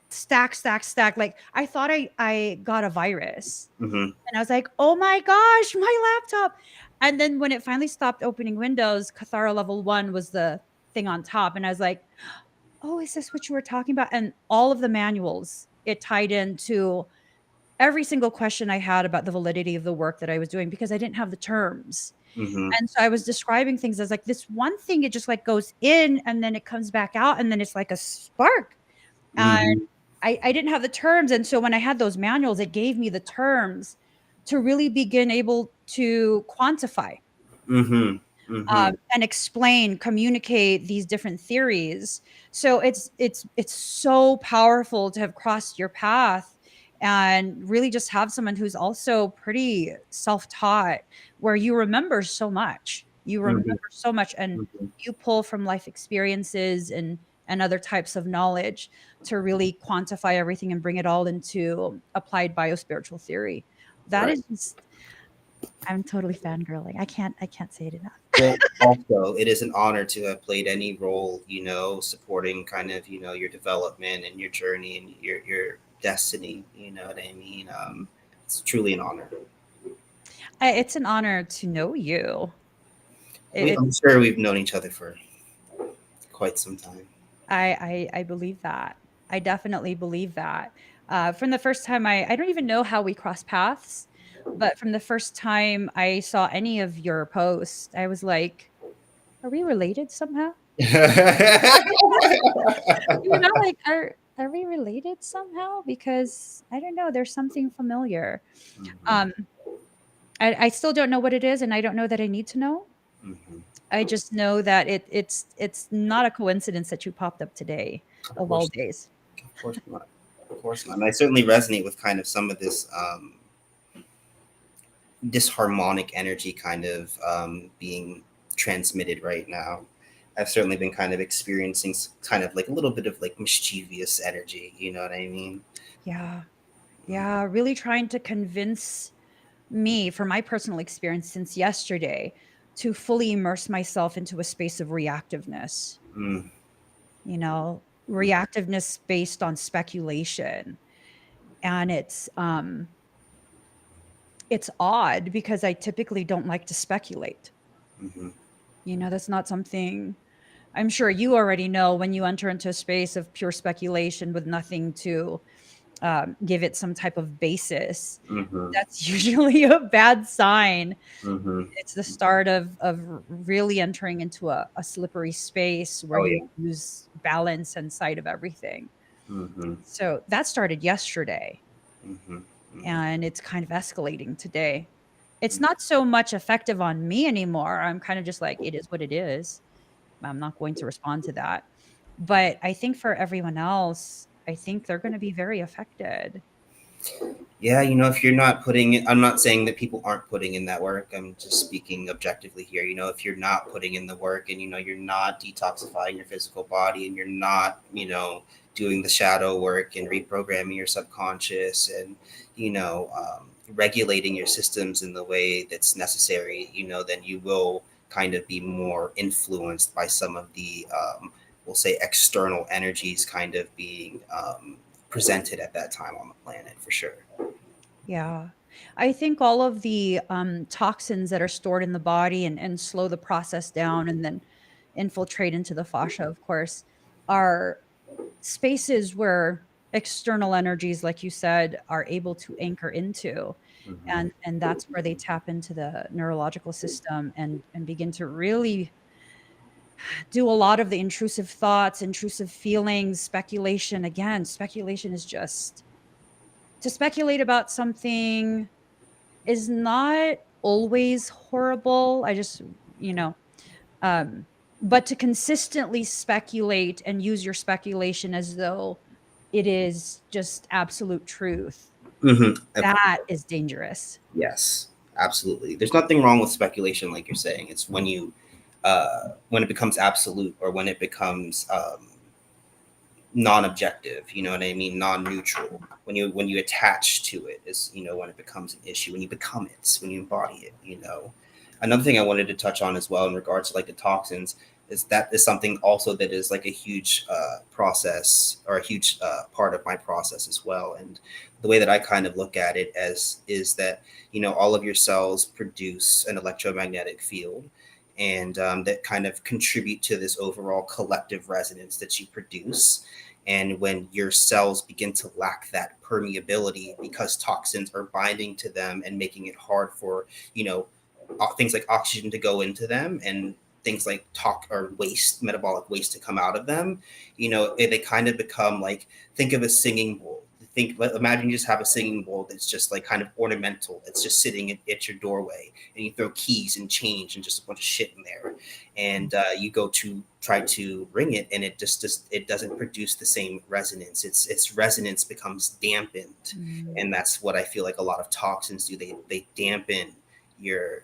stack, stack, stack. Like I thought I got a virus. Hmm. And I was like, oh my gosh, my laptop. And then when it finally stopped opening windows, Cathara level 1 was the thing on top. And I was like, oh, is this what you were talking about? And all of the manuals, it tied into every single question I had about the validity of the work that I was doing because I didn't have the terms. Hmm. And so I was describing things as like this one thing, it just like goes in and then it comes back out and then it's like a spark. And Hmm. I didn't have the terms. And so when I had those manuals, it gave me the terms to really begin able to quantify Hmm. Hmm. and explain, communicate these different theories. So it's so powerful to have crossed your path and really just have someone who's also pretty self-taught, where you remember so much. You remember Hmm. so much, and Hmm. you pull from life experiences and other types of knowledge to really quantify everything and bring it all into applied biospiritual theory. That Right. is just, I'm totally fangirling. I can't say it enough. Well, also, it is an honor to have played any role, supporting kind of, your development and your journey and your destiny. You know what I mean? It's truly an honor. It's an honor to know you. It, I'm sure we've known each other for quite some time. I believe that. I definitely believe that. From the first time I don't even know how we crossed paths, but from the first time I saw any of your posts, I was like, "Are we related somehow?" Like, are we related somehow? Because I don't know, there's something familiar. Mhm. Um, I still don't know what it is, and I don't know that I need to know. Mhm. I just know that it's not a coincidence that you popped up today Of of all course, days. of course not. Of course not. And I certainly resonate with kind of some of this disharmonic energy kind of being transmitted right now. I've certainly been kind of experiencing kind of like a little bit of like mischievous energy. You know what I mean? Yeah. Yeah, really trying to convince me, from my personal experience since yesterday, to fully immerse myself into a space of reactiveness, Mm, reactiveness based on speculation. And it's odd because I typically don't like to speculate. mm-hmm. That's not something I'm sure you already know. When you enter into a space of pure speculation with nothing to give it some type of basis, Mm-hmm. that's usually a bad sign. Mm-hmm. It's the start of really entering into a slippery space where Oh you yeah. lose balance and sight of everything. Mm-hmm. So that started yesterday, Mm-hmm. Mm-hmm. and it's kind of escalating today. It's not so much effective on me anymore. I'm kind of just like, it is what it is. I'm not going to respond to that. But I think for everyone else, I think they're going to be very affected. Yeah, if you're not putting it, I'm not saying that people aren't putting in that work. I'm just speaking objectively here. If you're not putting in the work and, you're not detoxifying your physical body and you're not, doing the shadow work and reprogramming your subconscious and, regulating your systems in the way that's necessary, then you will kind of be more influenced by some of the, we'll say, external energies kind of being presented at that time on the planet for sure. Yeah. I think all of the toxins that are stored in the body and slow the process down and then infiltrate into the fascia, of course, are spaces where external energies, like you said, are able to anchor into. Mhm. And that's where they tap into the neurological system and begin to really do a lot of the intrusive thoughts, intrusive feelings, speculation. Again, speculation is just to speculate about something is not always horrible. I just, you know, um, but to consistently speculate and use your speculation as though it is just absolute truth, Mhm. that is dangerous. Yes, absolutely. There's nothing wrong with speculation, like you're saying. It's when it becomes absolute or when it becomes non-objective, you know what I mean, non-neutral. When you attach to it is, you know, when it becomes an issue, when you become it, when you embody it, you know. Another thing I wanted to touch on as well in regards to like the toxins is that is something also that is like a huge process, or a huge part of my process as well. And the way that I kind of look at it as is that, you know, all of your cells produce an electromagnetic field, and that kind of contribute to this overall collective resonance that you produce. And when your cells begin to lack that permeability because toxins are binding to them and making it hard for, you know, things like oxygen to go into them, and things like talk or waste, metabolic waste to come out of them, you know, they kind of become like, think of a singing bowl. Imagine you just have a singing bowl that's just like kind of ornamental. It's just sitting at your doorway, and you throw keys and change and just a bunch of shit in there, and you go to try to ring it, and it doesn't produce the same resonance. Its resonance becomes dampened, and that's what I feel like a lot of toxins do. They dampen your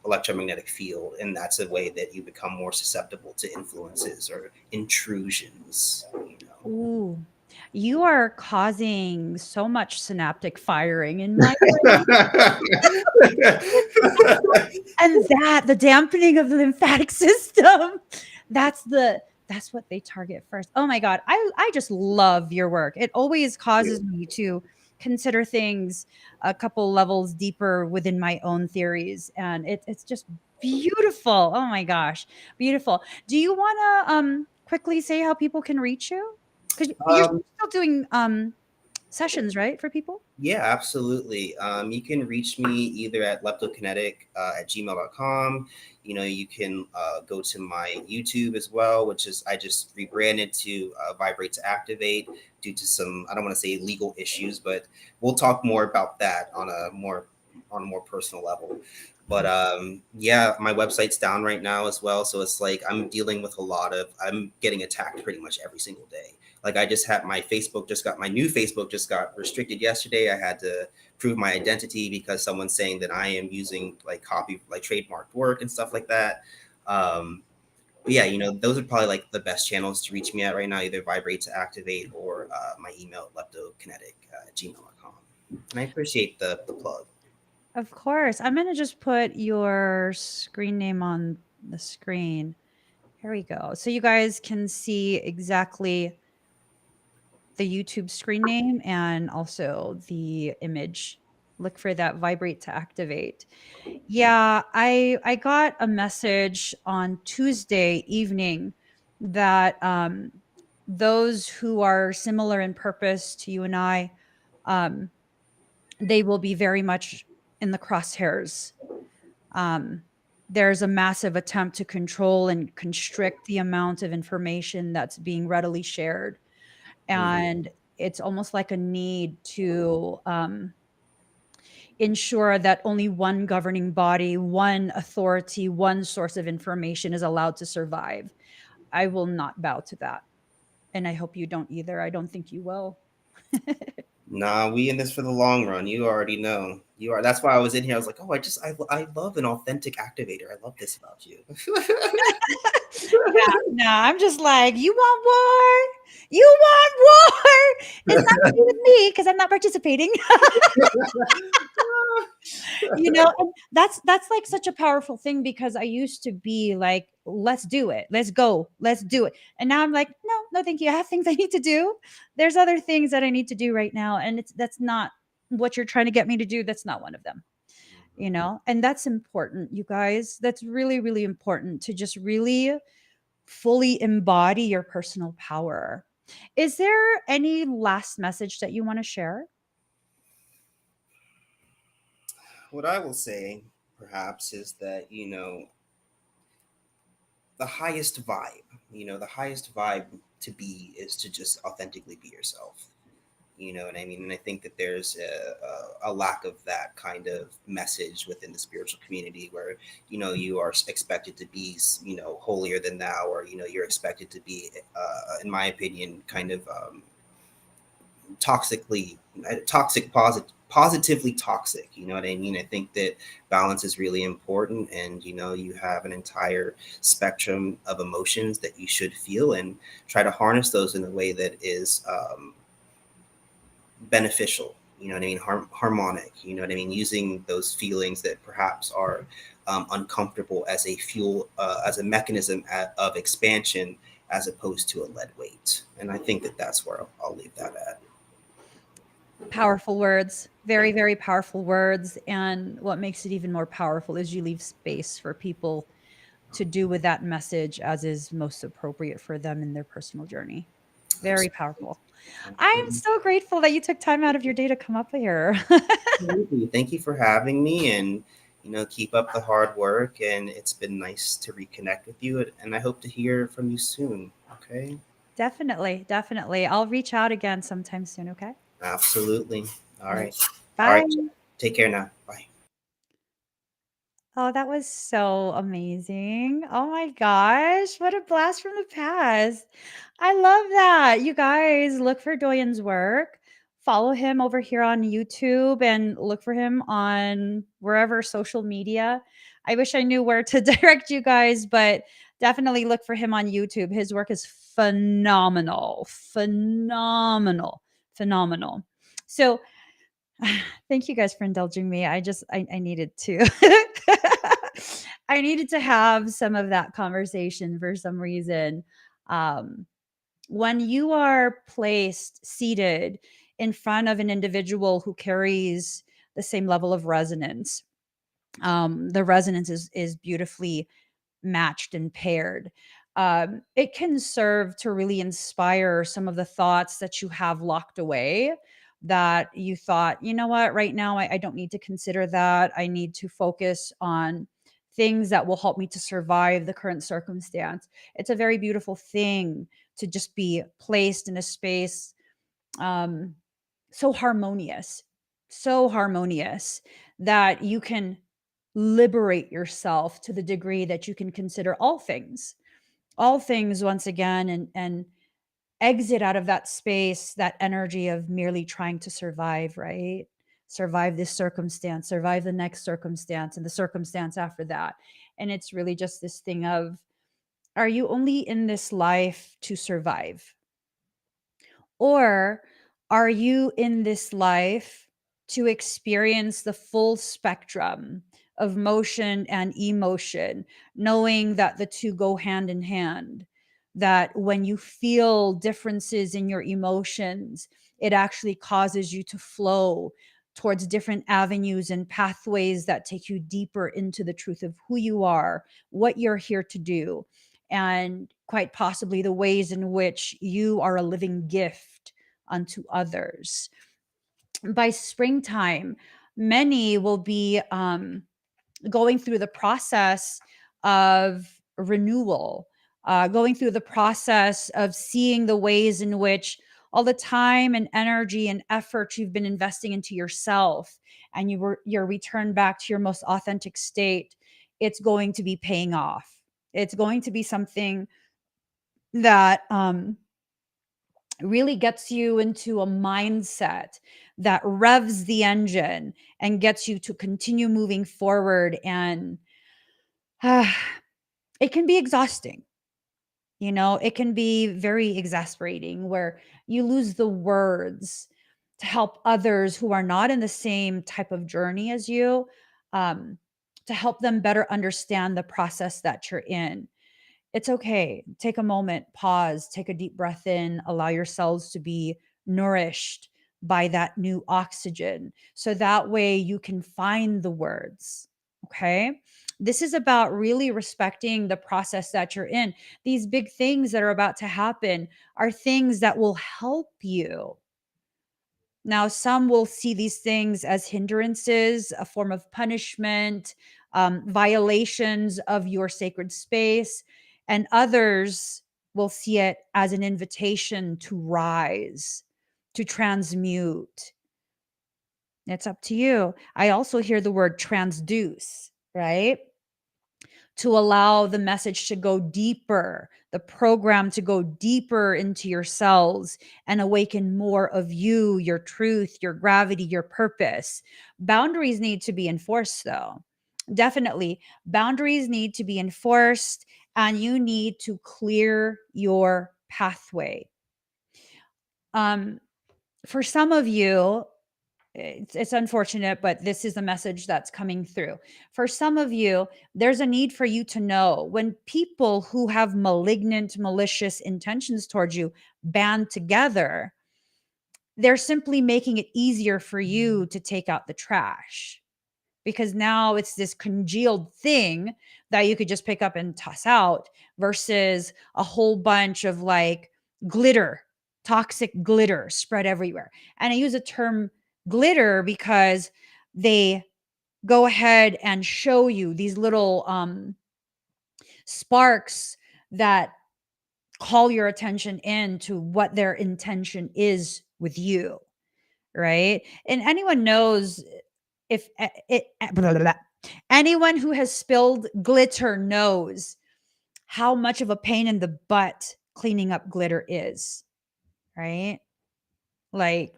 electromagnetic field, and that's a way that you become more susceptible to influences or intrusions, you know. Ooh, you are causing so much synaptic firing in my brain. And that the dampening of the lymphatic system, that's what they target first. Oh my god, I just love your work. It always causes me to consider things a couple levels deeper within my own theories, and it's just beautiful. Oh my gosh, beautiful. Do you want to quickly say how people can reach you? Because you're um, still doing sessions, right, for people? Yeah, absolutely. You can reach me either at leptokinetic at gmail.com. You know, you can go to my YouTube as well, which is, I just rebranded to Vibrate to Activate due to some, I don't want to say legal issues, but we'll talk more about that on a more personal level. But yeah, my website's down right now as well. So it's like I'm dealing with I'm getting attacked pretty much every single day. Like I just had my new Facebook just got restricted yesterday. I had to prove my identity because someone's saying that I am using like trademarked work and stuff like that. But yeah, you know, those are probably like the best channels to reach me at right now, either Vibrate to Activate or my email, leptokinetic at gmail.com. And I appreciate the plug. Of course. I'm going to just put your screen name on the screen. Here we go. So you guys can see exactly the YouTube screen name and also the image. Look for that vibrate to activate. Yeah, I got a message on Tuesday evening that those who are similar in purpose to you and I, um, they will be very much in the crosshairs. um, there's a massive attempt to control and constrict the amount of information that's being readily shared. Mhm. And it's almost like a need to ensure that only one governing body, one authority, one source of information is allowed to survive. I will not bow to that. And I hope you don't either. I don't think you will. Nah, we in this for the long run. You already know. You are. That's why I was in here. I was like, oh, I love an authentic activator. I love this about you. Yeah, no, I'm just like, you want war? You want war? It's not gonna be with me because I'm not participating. And that's like such a powerful thing because I used to be like, let's do it, let's go, let's do it, and now I'm like, no, no, thank you. I have things I need to do. There's other things that I need to do right now, and that's not what you're trying to get me to do. That's not one of them. And that's important, you guys. That's really, really important to just really fully embody your personal power. Is there any last message that you want to share? What I will say, perhaps, is that, you know, the highest vibe, the highest vibe to be is to just authentically be yourself. You know what I mean? And I think that there's a lack of that kind of message within the spiritual community where, you are expected to be, holier than thou, or, you're expected to be, in my opinion, kind of toxic positively toxic. You know what I mean? I think that balance is really important, and you have an entire spectrum of emotions that you should feel, and try to harness those in a way that is beneficial. You know what I mean? Harmonic. You know what I mean? Using those feelings that perhaps are uncomfortable as a fuel, as a mechanism of expansion, as opposed to a lead weight. And I think that that's where I'll leave that at. Powerful words, very, very powerful words. And what makes it even more powerful is you leave space for people to do with that message as is most appropriate for them in their personal journey. Very Absolutely. powerful. I'm Absolutely. so grateful that you took time out of your day to come up here. Absolutely. Thank you for having me, and keep up the hard work. And it's been nice to reconnect with you, and I hope to hear from you soon. Okay. Definitely, definitely. I'll reach out again sometime soon, okay? Absolutely. All All right. right. All right. Bye. Take care now. Bye. Oh, that was so amazing. Oh my gosh, what a blast from the past. I love that. You guys look for Doyen's work. Follow him over here on YouTube and look for him on wherever social media. I wish I knew where to direct you guys, but definitely look for him on YouTube. His work is phenomenal, phenomenal, phenomenal. So, thank you guys for indulging me. I needed to. I needed to have some of that conversation for some reason. Um, when you are placed seated in front of an individual who carries the same level of resonance, the resonance is beautifully matched and paired. It can serve to really inspire some of the thoughts that you have locked away, that you thought, you know what, right now I don't need to consider that. I need to focus on things that will help me to survive the current circumstance. It's a very beautiful thing to just be placed in a space um, so harmonious, so harmonious that you can liberate yourself to the degree that you can consider all things once again, and exit out of that space, that energy of merely trying to survive, right? Survive this circumstance, survive the next circumstance, and the circumstance after that. And it's really just this thing of, are you only in this life to survive? Or are you in this life to experience the full spectrum of motion and emotion, knowing that the two go hand in hand? That when you feel differences in your emotions, it actually causes you to flow towards different avenues and pathways that take you deeper into the truth of who you are, what you're here to do, and quite possibly the ways in which you are a living gift unto others. By springtime, many will be going through the process of renewal, going through the process of seeing the ways in which all the time and energy and effort you've been investing into yourself, and you're returned back to your most authentic state, it's going to be paying off. It's going to be something that really gets you into a mindset that revs the engine and gets you to continue moving forward. And it can be exhausting. It can be very exasperating where you lose the words to help others who are not in the same type of journey as you, um, to help them better understand the process that you're in. It's okay. Take a moment, pause, take a deep breath in, allow yourselves to be nourished by that new oxygen. So that way you can find the words. Okay. This is about really respecting the process that you're in. These big things that are about to happen are things that will help you. Now, some will see these things as hindrances, a form of punishment, violations of your sacred space, and others will see it as an invitation to rise, to transmute. It's up to you. I also hear the word transduce, right? to allow the message to go deeper, the program to go deeper into your cells and awaken more of you, your truth, your gravity, your purpose. Boundaries need to be enforced, though. Definitely. Boundaries need to be enforced, and you need to clear your pathway. For some of you, it's unfortunate, but this is a message that's coming through. For some of you, there's a need for you to know when people who have malignant, malicious intentions towards you band together, they're simply making it easier for you to take out the trash, because now it's this congealed thing that you could just pick up and toss out versus a whole bunch of like glitter, toxic glitter spread everywhere. And I use the term glitter because they go ahead and show you these little sparks that call your attention in to what their intention is with you, right? And anyone knows if it, blah, blah, blah. Anyone who has spilled glitter knows how much of a pain in the butt cleaning up glitter is, right? Like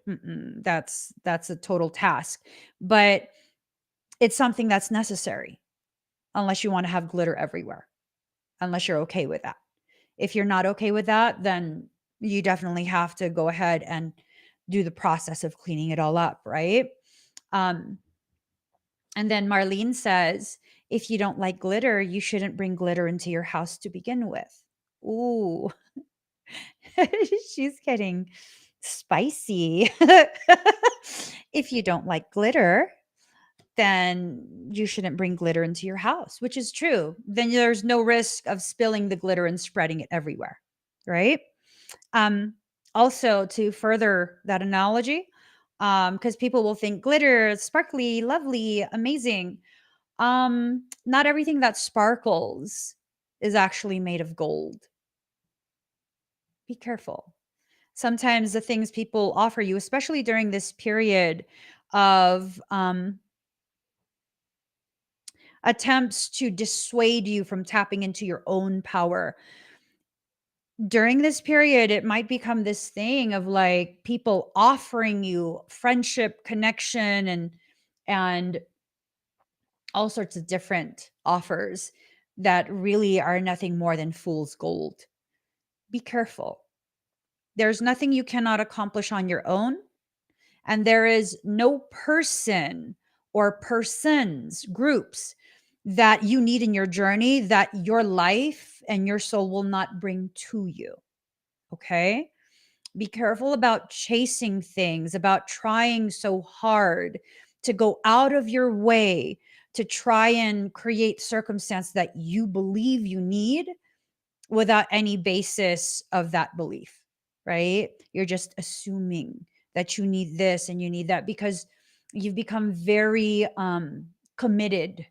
that's a total task, but it's something that's necessary unless you want to have glitter everywhere, unless you're okay with that. If you're not okay with that, then you definitely have to go ahead and do the process of cleaning it all up, right? Um, And then Marlene says, if you don't like glitter, you shouldn't bring glitter into your house to begin with. Ooh, she's getting spicy. If you don't like glitter, then you shouldn't bring glitter into your house, which is true. Then there's no risk of spilling the glitter and spreading it everywhere, right? Um, Also, to further that analogy, because people will think glitter, sparkly, lovely, amazing. Not everything that sparkles is actually made of gold. Be careful. Sometimes the things people offer you, especially during this period of attempts to dissuade you from tapping into your own power, during this period, it might become this thing of like people offering you friendship, connection, and all sorts of different offers that really are nothing more than fool's gold. Be careful. There's nothing you cannot accomplish on your own, and there is no person or persons, groups that you need in your journey that your life and your soul will not bring to you. Okay? Be careful about chasing things, about trying so hard to go out of your way to try and create circumstance that you believe you need without any basis of that belief, right? You're just assuming that you need this and you need that because you've become very committed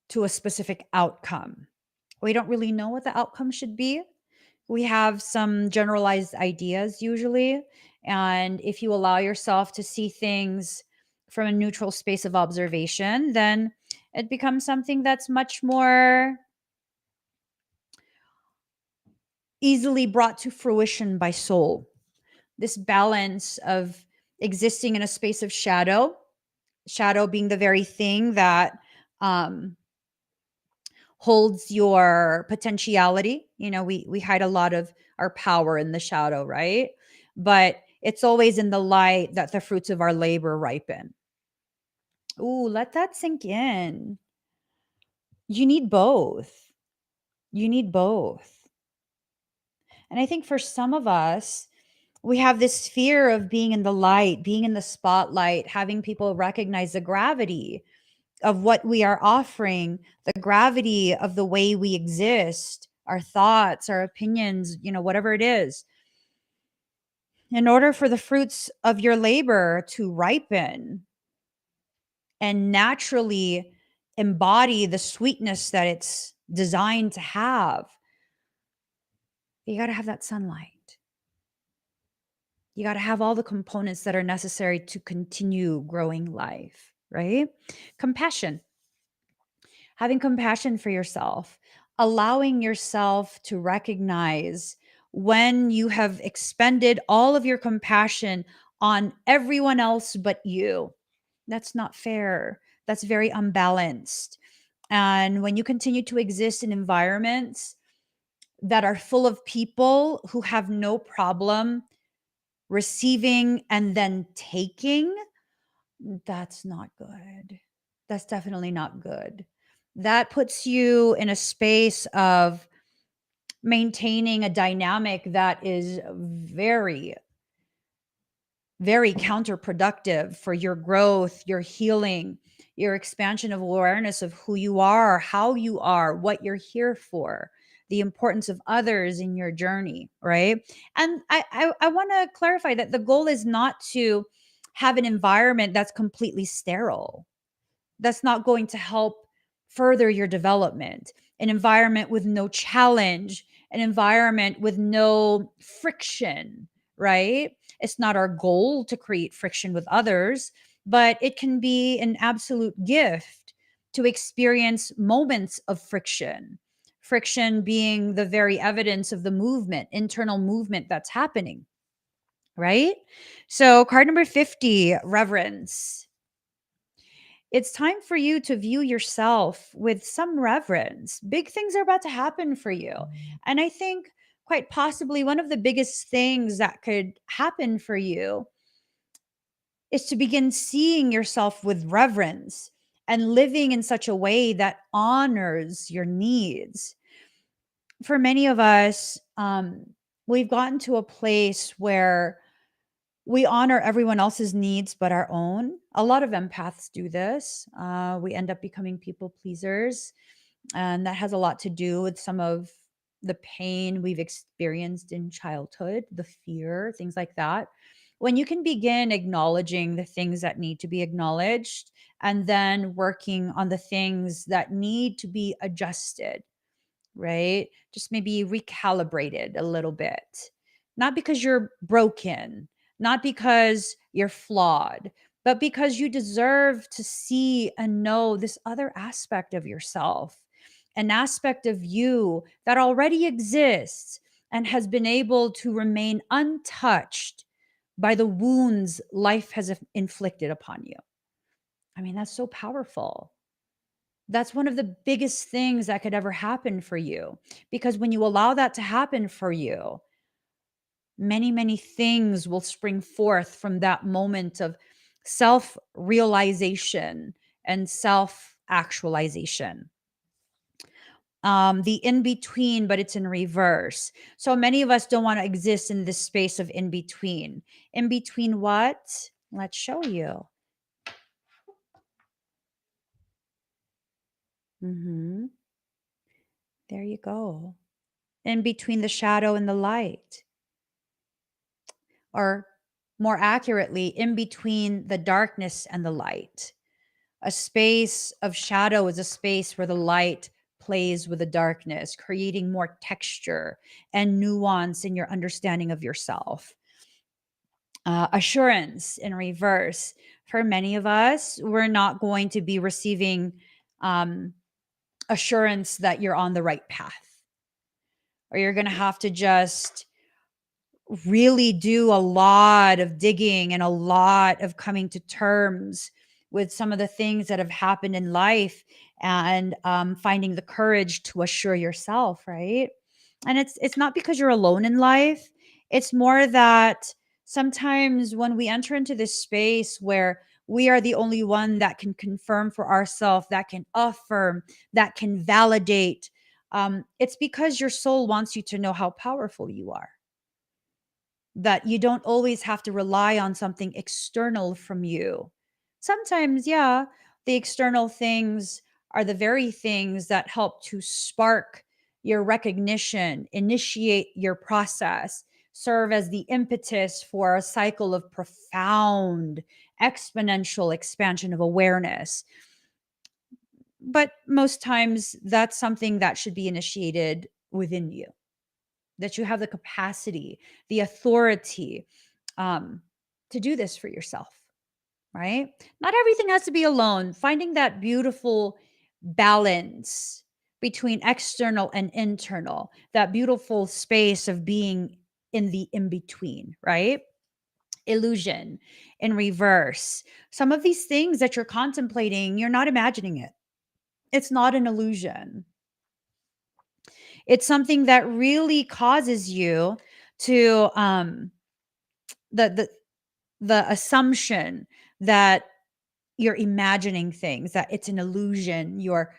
to a specific outcome. We don't really know what the outcome should be. We have some generalized ideas usually. And if you allow yourself to see things from a neutral space of observation, then it becomes something that's much more easily brought to fruition by soul. This balance of existing in a space of shadow, shadow being the very thing that um, holds your potentiality. You know, we hide a lot of our power in the shadow, right? But it's always in the light that the fruits of our labor ripen. Ooh, let that sink in. You need both. You need both. And I think for some of us, we have this fear of being in the light, being in the spotlight, having people recognize the gravity of what we are offering, the gravity of the way we exist, our thoughts, our opinions, you know, whatever it is. In order for the fruits of your labor to ripen and naturally embody the sweetness that it's designed to have, you got to have that sunlight. You got to have all the components that are necessary to continue growing life, right? Compassion. having compassion for yourself, allowing yourself to recognize when you have expended all of your compassion on everyone else but you. That's not fair. That's very unbalanced. And when you continue to exist in environments that are full of people who have no problem receiving and then taking, that's not good. That's definitely not good. That puts you in a space of maintaining a dynamic that is very, very counterproductive for your growth, your healing, your expansion of awareness of who you are, how you are, what you're here for, the importance of others in your journey, right? And I want to clarify that the goal is not to have an environment that's completely sterile. That's not going to help further your development. An environment with no challenge, an environment with no friction, right? It's not our goal to create friction with others, but it can be an absolute gift to experience moments of friction. Friction being the very evidence of the movement, internal movement that's happening, right? So, card number 50, reverence. It's time for you to view yourself with some reverence. Big things are about to happen for you. And I think quite possibly one of the biggest things that could happen for you is to begin seeing yourself with reverence and living in such a way that honors your needs. For many of us, we've gotten to a place where we honor everyone else's needs but our own. A lot of empaths do this. We end up becoming people pleasers. And that has a lot to do with some of the pain we've experienced in childhood, the fear, things like that. When you can begin acknowledging the things that need to be acknowledged and then working on the things that need to be adjusted, right? Just maybe recalibrated a little bit. Not because you're broken, not because you're flawed, but because you deserve to see and know this other aspect of yourself, an aspect of you that already exists and has been able to remain untouched by the wounds life has inflicted upon you. I mean, that's so powerful. That's one of the biggest things that could ever happen for you. Because when you allow that to happen for you, many, many things will spring forth from that moment of self realization and self actualization. The in between, but it's in reverse. So many of us don't want to exist in this space of in between. In between what? Let's show you. Hmm. There you go. In between the shadow and the light. Or more accurately, in between the darkness and the light. A space of shadow is a space where the light plays with the darkness, creating more texture and nuance in your understanding of yourself. Assurance in reverse. For many of us, we're not going to be receiving um, assurance that you're on the right path, or you're going to have to just really do a lot of digging and a lot of coming to terms with some of the things that have happened in life and finding the courage to assure yourself, right? And it's not because you're alone in life. It's more that sometimes when we enter into this space where we are the only one that can confirm for ourselves, that can affirm, that can validate, it's because your soul wants you to know how powerful you are, that you don't always have to rely on something external from you. Sometimes, yeah, the external things are the very things that help to spark your recognition, initiate your process, serve as the impetus for a cycle of profound, exponential expansion of awareness. But most times, that's something that should be initiated within you, that you have the capacity, the authority um, to do this for yourself, right? Not everything has to be alone. Finding that beautiful balance between external and internal, that beautiful space of being in the in between, right? Illusion in reverse. Some of these things that you're contemplating, you're not imagining it. It's not an illusion. It's something that really causes you to the the assumption that you're imagining things, that it's an illusion, you're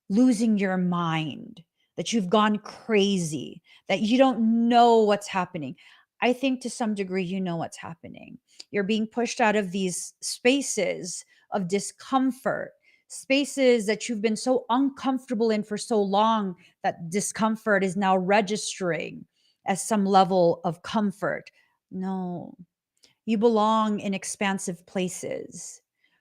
losing your mind, that you've gone crazy, that you don't know what's happening. I think to some degree, you know what's happening. You're being pushed out of these spaces of discomfort, spaces that you've been so uncomfortable in for so long that discomfort is now registering as some level of comfort. No, you belong in expansive places.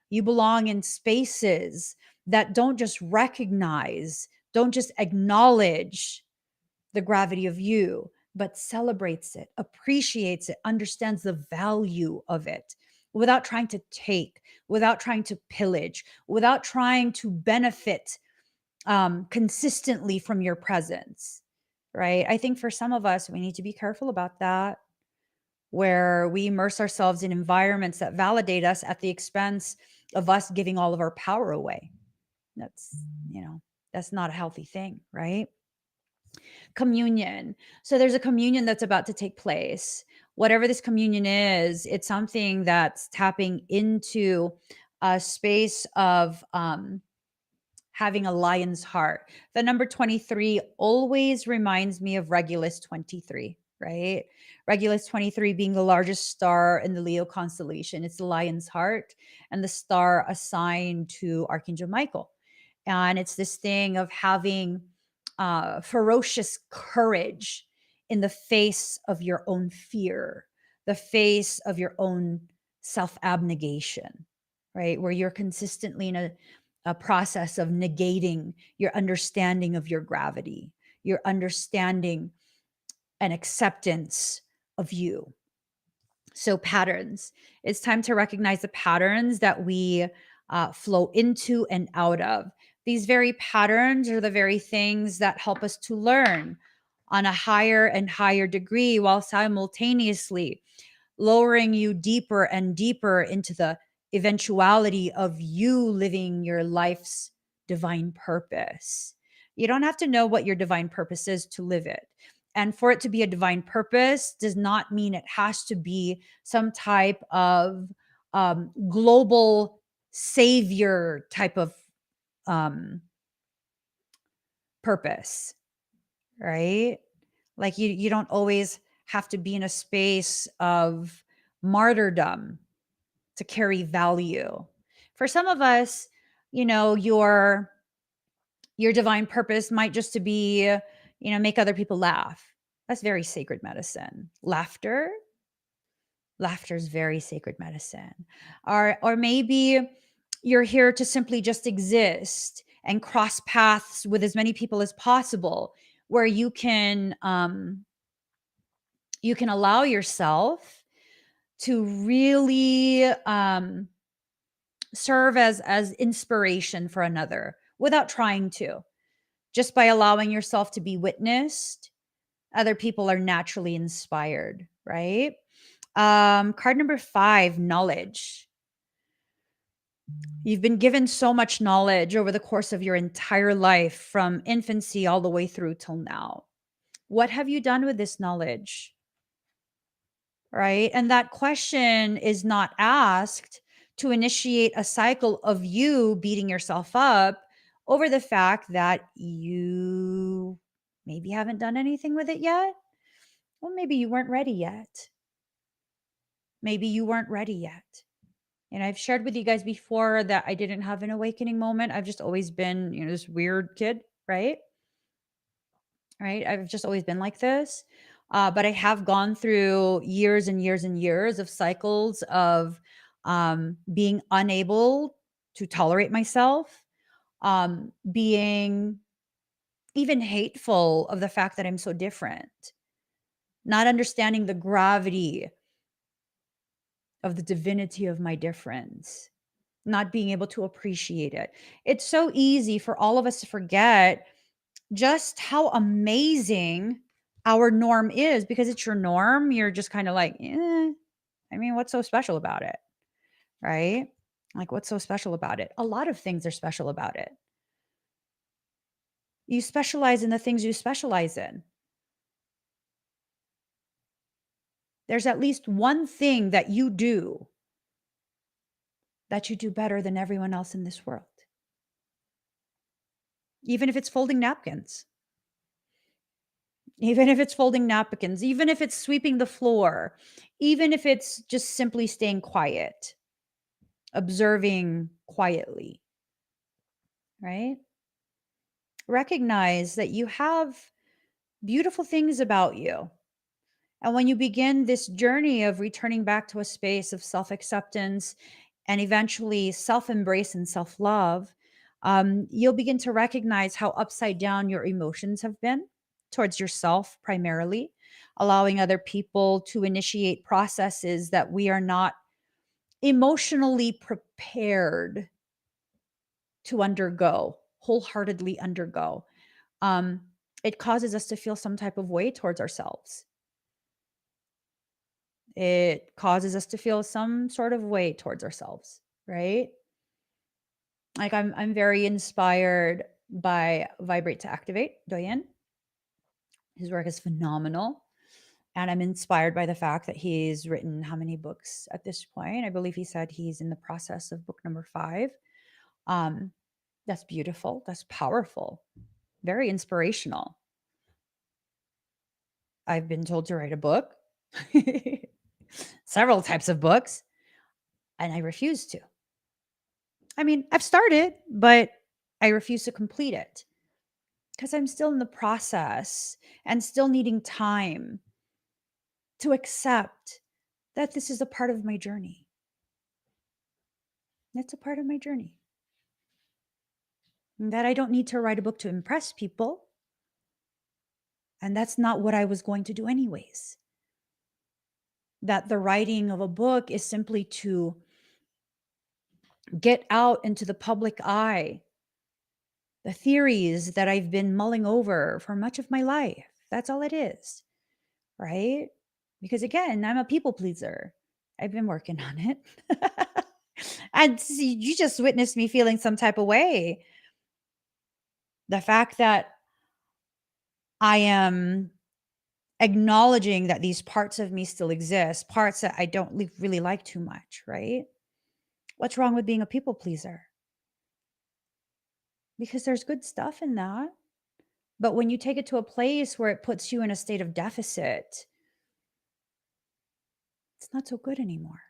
You belong in spaces that don't just recognize, don't just acknowledge the gravity of you, but celebrates it, appreciates it, understands the value of it without trying to take, without trying to pillage, without trying to benefit consistently from your presence, right? I think for some of us, we need to be careful about that, where we immerse ourselves in environments that validate us at the expense of us giving all of our power away. That's, that's not a healthy thing, right? Communion. So there's a communion that's about to take place. Whatever this communion is, it's something that's tapping into a space of having a lion's heart. The number 23 always reminds me of Regulus 23, right? Regulus 23 being the largest star in the Leo constellation. It's the lion's heart and the star assigned to Archangel Michael. And it's this thing of having ferocious courage in the face of your own fear, the face of your own self abnegation, right? Where you're consistently in a process of negating your understanding of your gravity, your understanding and acceptance of you. So, patterns. It's time to recognize the patterns that we flow into and out of. These very patterns are the very things that help us to learn on a higher and higher degree, while simultaneously lowering you deeper and deeper into the eventuality of you living your life's divine purpose. You don't have to know what your divine purpose is to live it. And for it to be a divine purpose does not mean it has to be some type of global savior type of um, purpose, right? Like you don't always have to be in a space of martyrdom to carry value. For some of us, your divine purpose might just to be, make other people laugh. That's very sacred medicine. Laughter is very sacred medicine. Or maybe you're here to simply just exist and cross paths with as many people as possible, where you can allow yourself to really serve as inspiration for another without trying to. Just by allowing yourself to be witnessed, other people are naturally inspired, right? Card number 5, knowledge. You've been given so much knowledge over the course of your entire life, from infancy all the way through till now. What have you done with this knowledge? Right? And that question is not asked to initiate a cycle of you beating yourself up over the fact that you maybe haven't done anything with it yet. Well, maybe you weren't ready yet. Maybe you weren't ready yet. And I've shared with you guys before that I didn't have an awakening moment. I've just always been, this weird kid, right? Right? I've just always been like this. But I have gone through years and years and years of cycles of being unable to tolerate myself, being even hateful of the fact that I'm so different, not understanding the gravity of the divinity of my difference, not being able to appreciate it. It's so easy for all of us to forget just how amazing our norm is, because it's your norm. You're just kind of like, I mean, what's so special about it? Right? Like, what's so special about it? A lot of things are special about it. You specialize in the things you specialize in. There's at least one thing that you do better than everyone else in this world. Even if it's folding napkins, even if it's folding napkins, even if it's sweeping the floor, even if it's just simply staying quiet, observing quietly, right? Recognize that you have beautiful things about you. And when you begin this journey of returning back to a space of self acceptance and eventually self embrace and self love, you'll begin to recognize how upside down your emotions have been towards yourself, primarily, allowing other people to initiate processes that we are not emotionally prepared to undergo, wholeheartedly undergo. Um, it causes us to feel some type of way towards ourselves. It causes us to feel some sort of way towards ourselves, right? Like I'm very inspired by Vibrate to Activate, Doyen. His work is phenomenal. And I'm inspired by the fact that he's written how many books at this point? I believe he said he's in the process of book number 5. Um, that's beautiful. That's powerful. Very inspirational. I've been told to write a book, several types of books, and I refuse to. I mean, I've started, but I refuse to complete it because I'm still in the process and still needing time to accept that this is a part of my journey. It's a part of my journey. And that I don't need to write a book to impress people. And that's not what I was going to do, anyways. That the writing of a book is simply to get out into the public eye the theories that I've been mulling over for much of my life. That's all it is, right? Because again, I'm a people pleaser. I've been working on it. And see, you just witnessed me feeling some type of way. The fact that I am acknowledging that these parts of me still exist, parts that I don't really like too much, right? What's wrong with being a people pleaser? Because there's good stuff in that. But when you take it to a place where it puts you in a state of deficit, it's not so good anymore.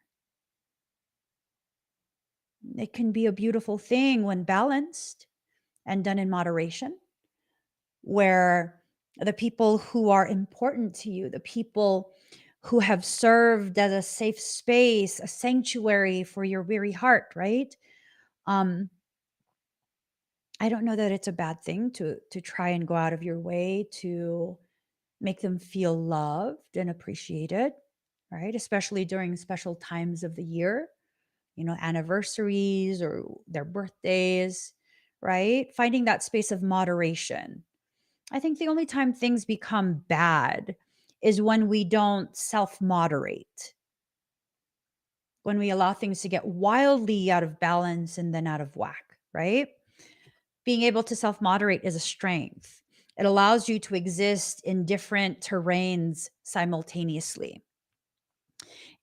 It can be a beautiful thing when balanced and done in moderation, where the people who are important to you, the people who have served as a safe space, a sanctuary for your weary heart, right? Um, I don't know that it's a bad thing to try and go out of your way to make them feel loved and appreciated, right? Especially during special times of the year, anniversaries or their birthdays, right? Finding that space of moderation. I think the only time things become bad is when we don't self moderate, when we allow things to get wildly out of balance and then out of whack, right? Being able to self moderate is a strength. It allows you to exist in different terrains simultaneously.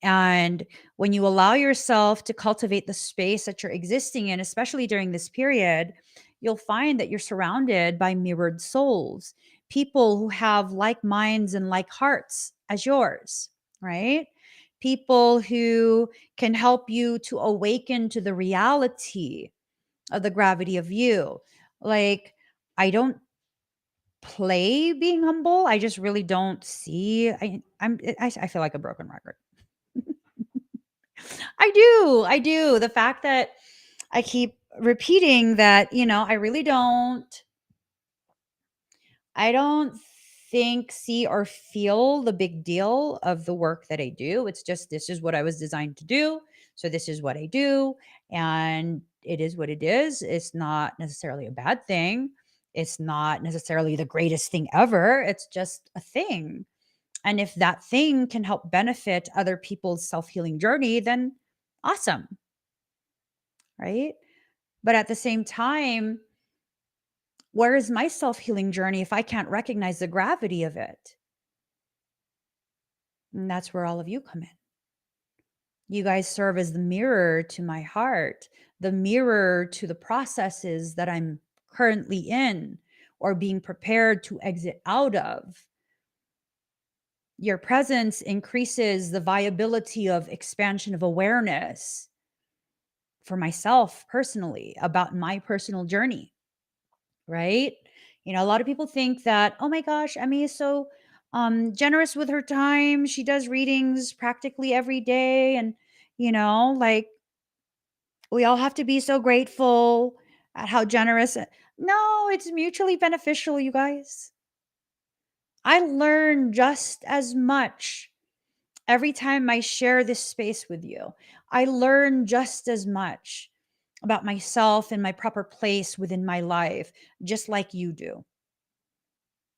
And when you allow yourself to cultivate the space that you're existing in, especially during this period, you'll find that you're surrounded by mirrored souls, people who have like minds and like hearts as yours, right? People who can help you to awaken to the reality of the gravity of you. Like, I don't play being humble. I just really don't see. I feel like a broken record. I do. The fact that I keep repeating that, I don't think, see, or feel the big deal of the work that I do. It's just, this is what I was designed to do. So this is what I do, and it is what it is. It's not necessarily a bad thing. It's not necessarily the greatest thing ever. It's just a thing. And if that thing can help benefit other people's self-healing journey, then awesome, right? But at the same time, where is my self-healing journey if I can't recognize the gravity of it? And that's where all of you come in. You guys serve as the mirror to my heart, the mirror to the processes that I'm currently in or being prepared to exit out of. Your presence increases the viability of expansion of awareness for myself personally about my personal journey, right? You know, a lot of people think that, oh my gosh, Emmy is so generous with her time. She does readings practically every day. And, like we all have to be so grateful at how generous. No, it's mutually beneficial, you guys. I learn just as much every time I share this space with you. I learn just as much about myself and my proper place within my life, just like you do.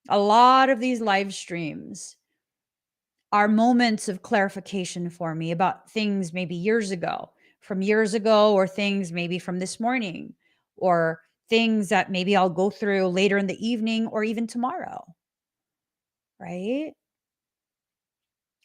A lot of these live streams are moments of clarification for me about things maybe from years ago, or things maybe from this morning, or things that maybe I'll go through later in the evening or even tomorrow, right?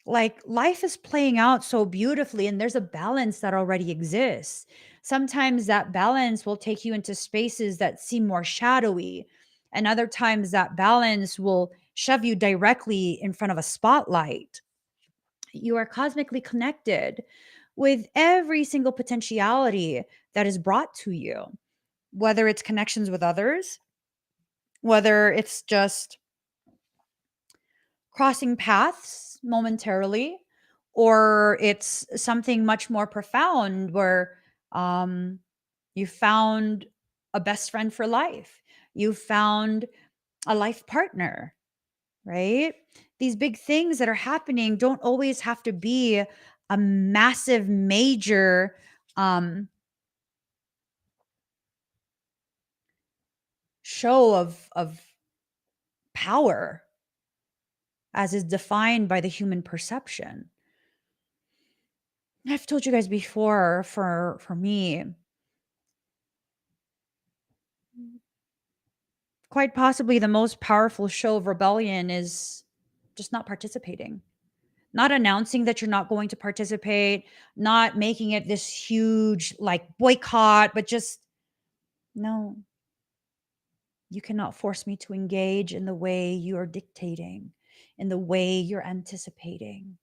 Like life is playing out so beautifully, and there's a balance that already exists. Sometimes that balance will take you into spaces that seem more shadowy, and other times that balance will shove you directly in front of a spotlight. You are cosmically connected with every single potentiality that is brought to you, whether it's connections with others, whether it's just crossing paths momentarily, or it's something much more profound where um, you found a best friend for life, you found a life partner, right? These big things that are happening don't always have to be a massive, major show of power as is defined by the human perception. I've told you guys before, for me, quite possibly the most powerful show of rebellion is just not participating, not announcing that you're not going to participate, not making it this huge like boycott, but just no, you cannot force me to engage in the way you are dictating, in the way you're anticipating.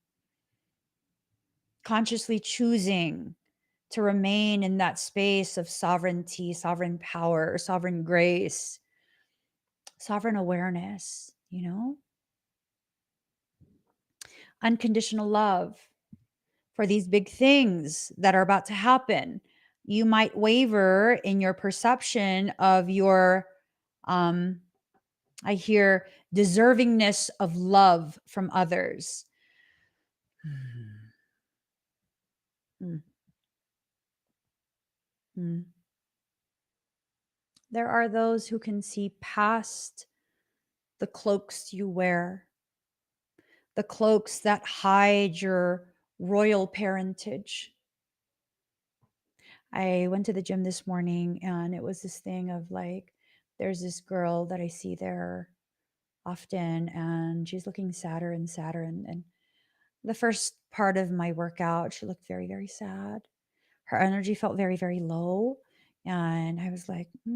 Consciously choosing to remain in that space of sovereignty, sovereign power, sovereign grace, sovereign awareness, unconditional love for these big things that are about to happen. You might waver in your perception of your, I hear, deservingness of love from others. Mm, mm. There are those who can see past the cloaks you wear, the cloaks that hide your royal parentage. I went to the gym this morning, and it was this thing of like, there's this girl that I see there often, and she's looking sadder and sadder. And the first part of my workout, she looked very, very sad. Her energy felt very, very low. And I was like, I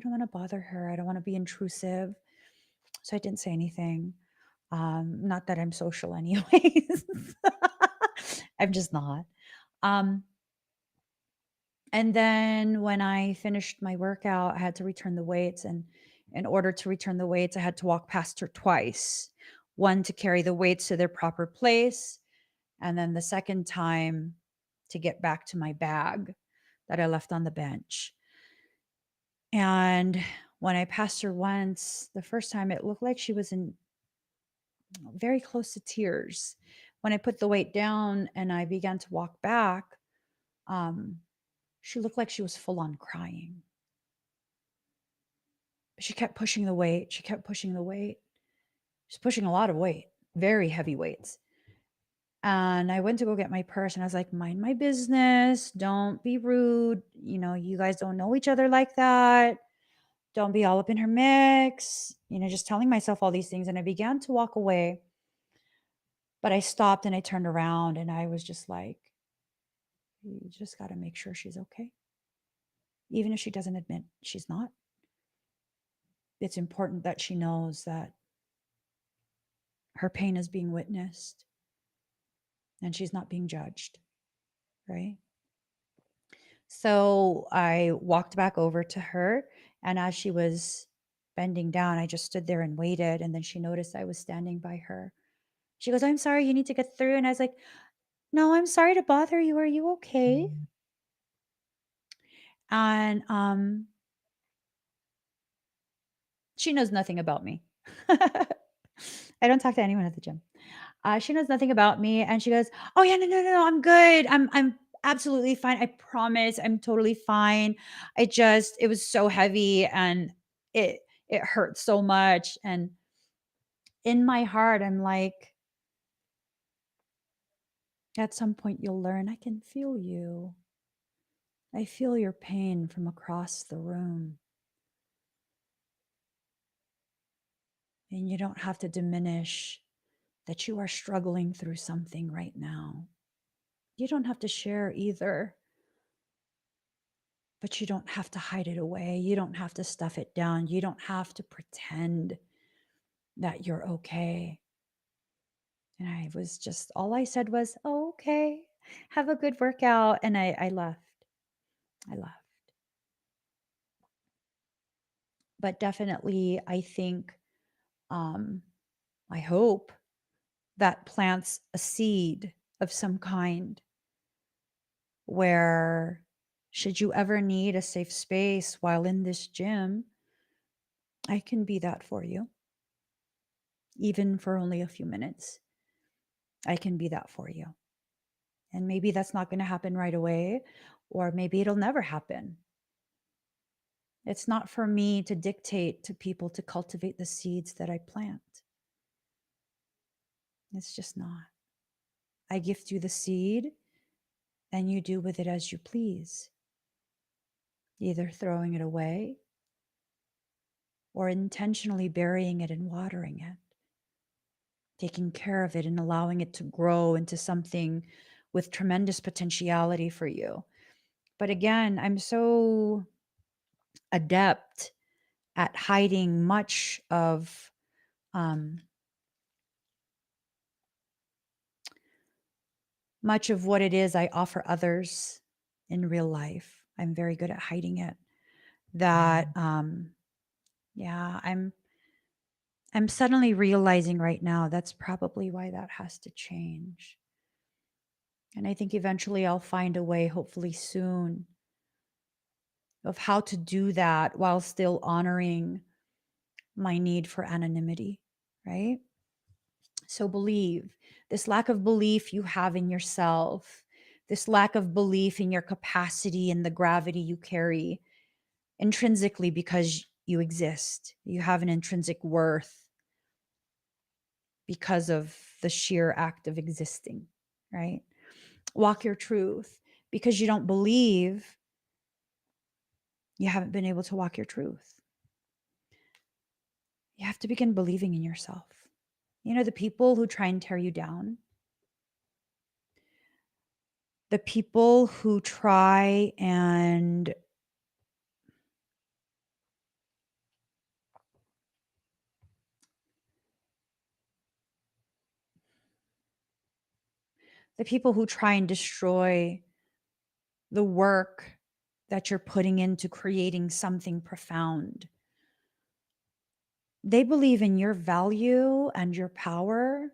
don't want to bother her. I don't want to be intrusive. So I didn't say anything. Not that I'm social, anyways. I'm just not. Um, and then when I finished my workout, I had to return the weights. And in order to return the weights, I had to walk past her twice, one to carry the weights to their proper place, and then the second time to get back to my bag that I left on the bench. And when I passed her once, the first time, it looked like she was in very close to tears. when I put the weight down and I began to walk back, she looked like she was full on crying. She kept pushing the weight. She kept pushing the weight. She's pushing a lot of weight, very heavy weights. And I went to go get my purse and I was like, mind my business. Don't be rude. You know, you guys don't know each other like that. Don't be all up in her mix. You know, just telling myself all these things. And I began to walk away. But I stopped and I turned around and I was just like, you just got to make sure she's okay. Even if she doesn't admit she's not, it's important that she knows that her pain is being witnessed and she's not being judged, right? So I walked back over to her, and as she was bending down, I just stood there and waited. And then she noticed I was standing by her. She goes, I'm sorry, you need to get through. And I was like, no, I'm sorry to bother you. Are you okay? And she knows nothing about me. I don't talk to anyone at the gym. She knows nothing about me, and she goes, "Oh yeah, no, I'm good. I'm absolutely fine. I promise, I'm totally fine. It was so heavy, and it it hurt so much." And in my heart, I'm like, at some point, you'll learn. I can feel you. I feel your pain from across the room, and you don't have to diminish that you are struggling through something right now. You don't have to share either. But you don't have to hide it away. You don't have to stuff it down. You don't have to pretend that you're okay. And I was just, all I said was, oh, okay, have a good workout. And I left. I left. But definitely, I think, I hope that plants a seed of some kind where, should you ever need a safe space while in this gym, I can be that for you, even for only a few minutes. I can be that for you. And maybe that's not going to happen right away, or maybe it'll never happen. It's not for me to dictate to people to cultivate the seeds that I plant. It's just not. I gift you the seed, and you do with it as you please, either throwing it away or intentionally burying it and watering it, taking care of it and allowing it to grow into something with tremendous potentiality for you. But again, I'm so adept at hiding um, much of what it is I offer others in real life. I'm very good at hiding it. That yeah, I'm suddenly realizing right now that's probably why that has to change. And I think eventually I'll find a way, hopefully soon, of how to do that while still honoring my need for anonymity, right? So believe this lack of belief you have in yourself, this lack of belief in your capacity and the gravity you carry intrinsically because you exist. You have an intrinsic worth because of the sheer act of existing, right? Walk your truth. Because you don't believe, you haven't been able to walk your truth. You have to begin believing in yourself. You know, the people who try and tear you down, the people who try and destroy the work that you're putting into creating something profound, they believe in your value and your power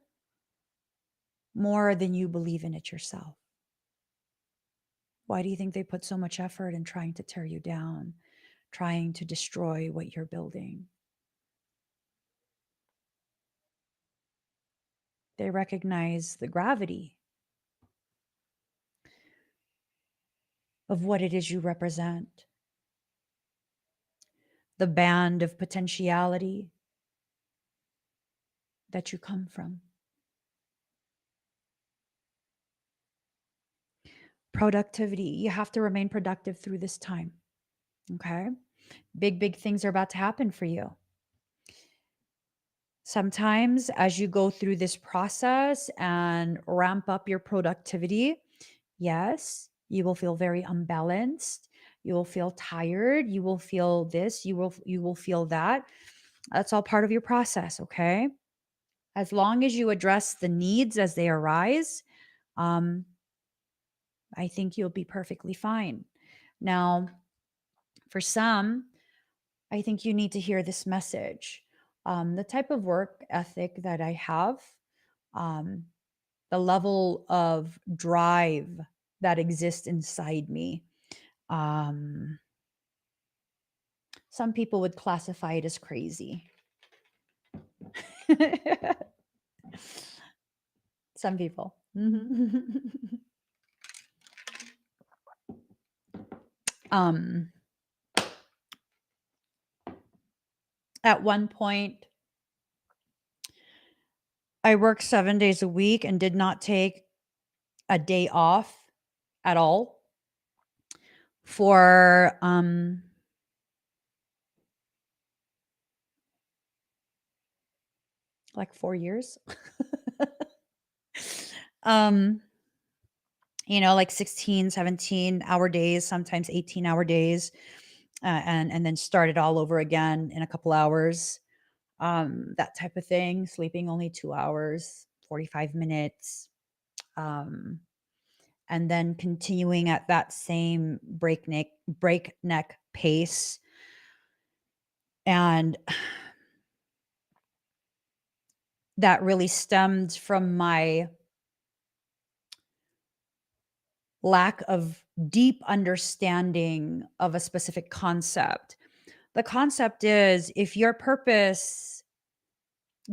more than you believe in it yourself. Why do you think they put so much effort in trying to tear you down, trying to destroy what you're building? They recognize the gravity of what it is you represent, the band of potentiality that you come from. Productivity. You have to remain productive through this time. Okay. Big things are about to happen for you. Sometimes, as you go through this process and ramp up your productivity, yes, you will feel very unbalanced. You will feel tired. You will feel this. You will feel that. That's all part of your process. Okay. As long as you address the needs as they arise, I think you'll be perfectly fine. Now, for some, I think you need to hear this message. The type of work ethic that I have, um, the level of drive that exists inside me, um, some people would classify it as crazy. Some people. At one point, I worked 7 days a week and did not take a day off at all for like 4 years. Like 16, 17-hour days, sometimes 18-hour days, and then start it all over again in a couple hours. That type of thing, sleeping only 2 hours, 45 minutes. And then continuing at that same breakneck pace. And that really stemmed from my lack of deep understanding of a specific concept. The concept is, if your purpose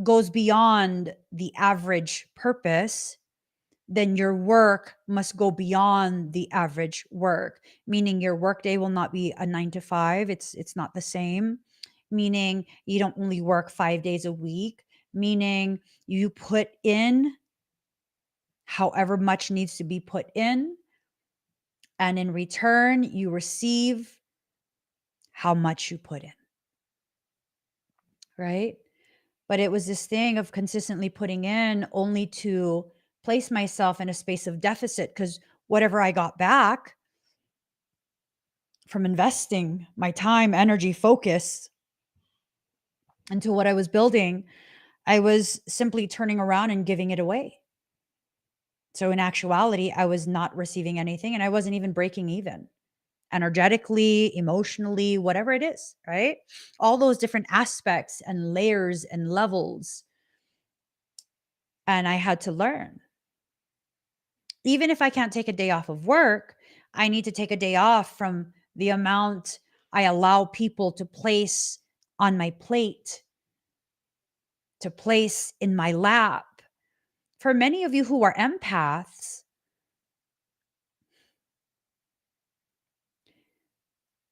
goes beyond the average purpose, then your work must go beyond the average work, meaning your workday will not be a 9 to 5. It's not the same, meaning you don't only work 5 days a week, meaning you put in however much needs to be put in, and in return you receive how much you put in, right? But it was this thing of consistently putting in only to place myself in a space of deficit, because whatever I got back from investing my time, energy, focus into what I was building, I was simply turning around and giving it away. So in actuality, I was not receiving anything, and I wasn't even breaking even energetically, emotionally, whatever it is, right? All those different aspects and layers and levels. And I had to learn. Even if I can't take a day off of work, I need to take a day off from the amount I allow people to place on my plate, to place in my lap. For many of you who are empaths,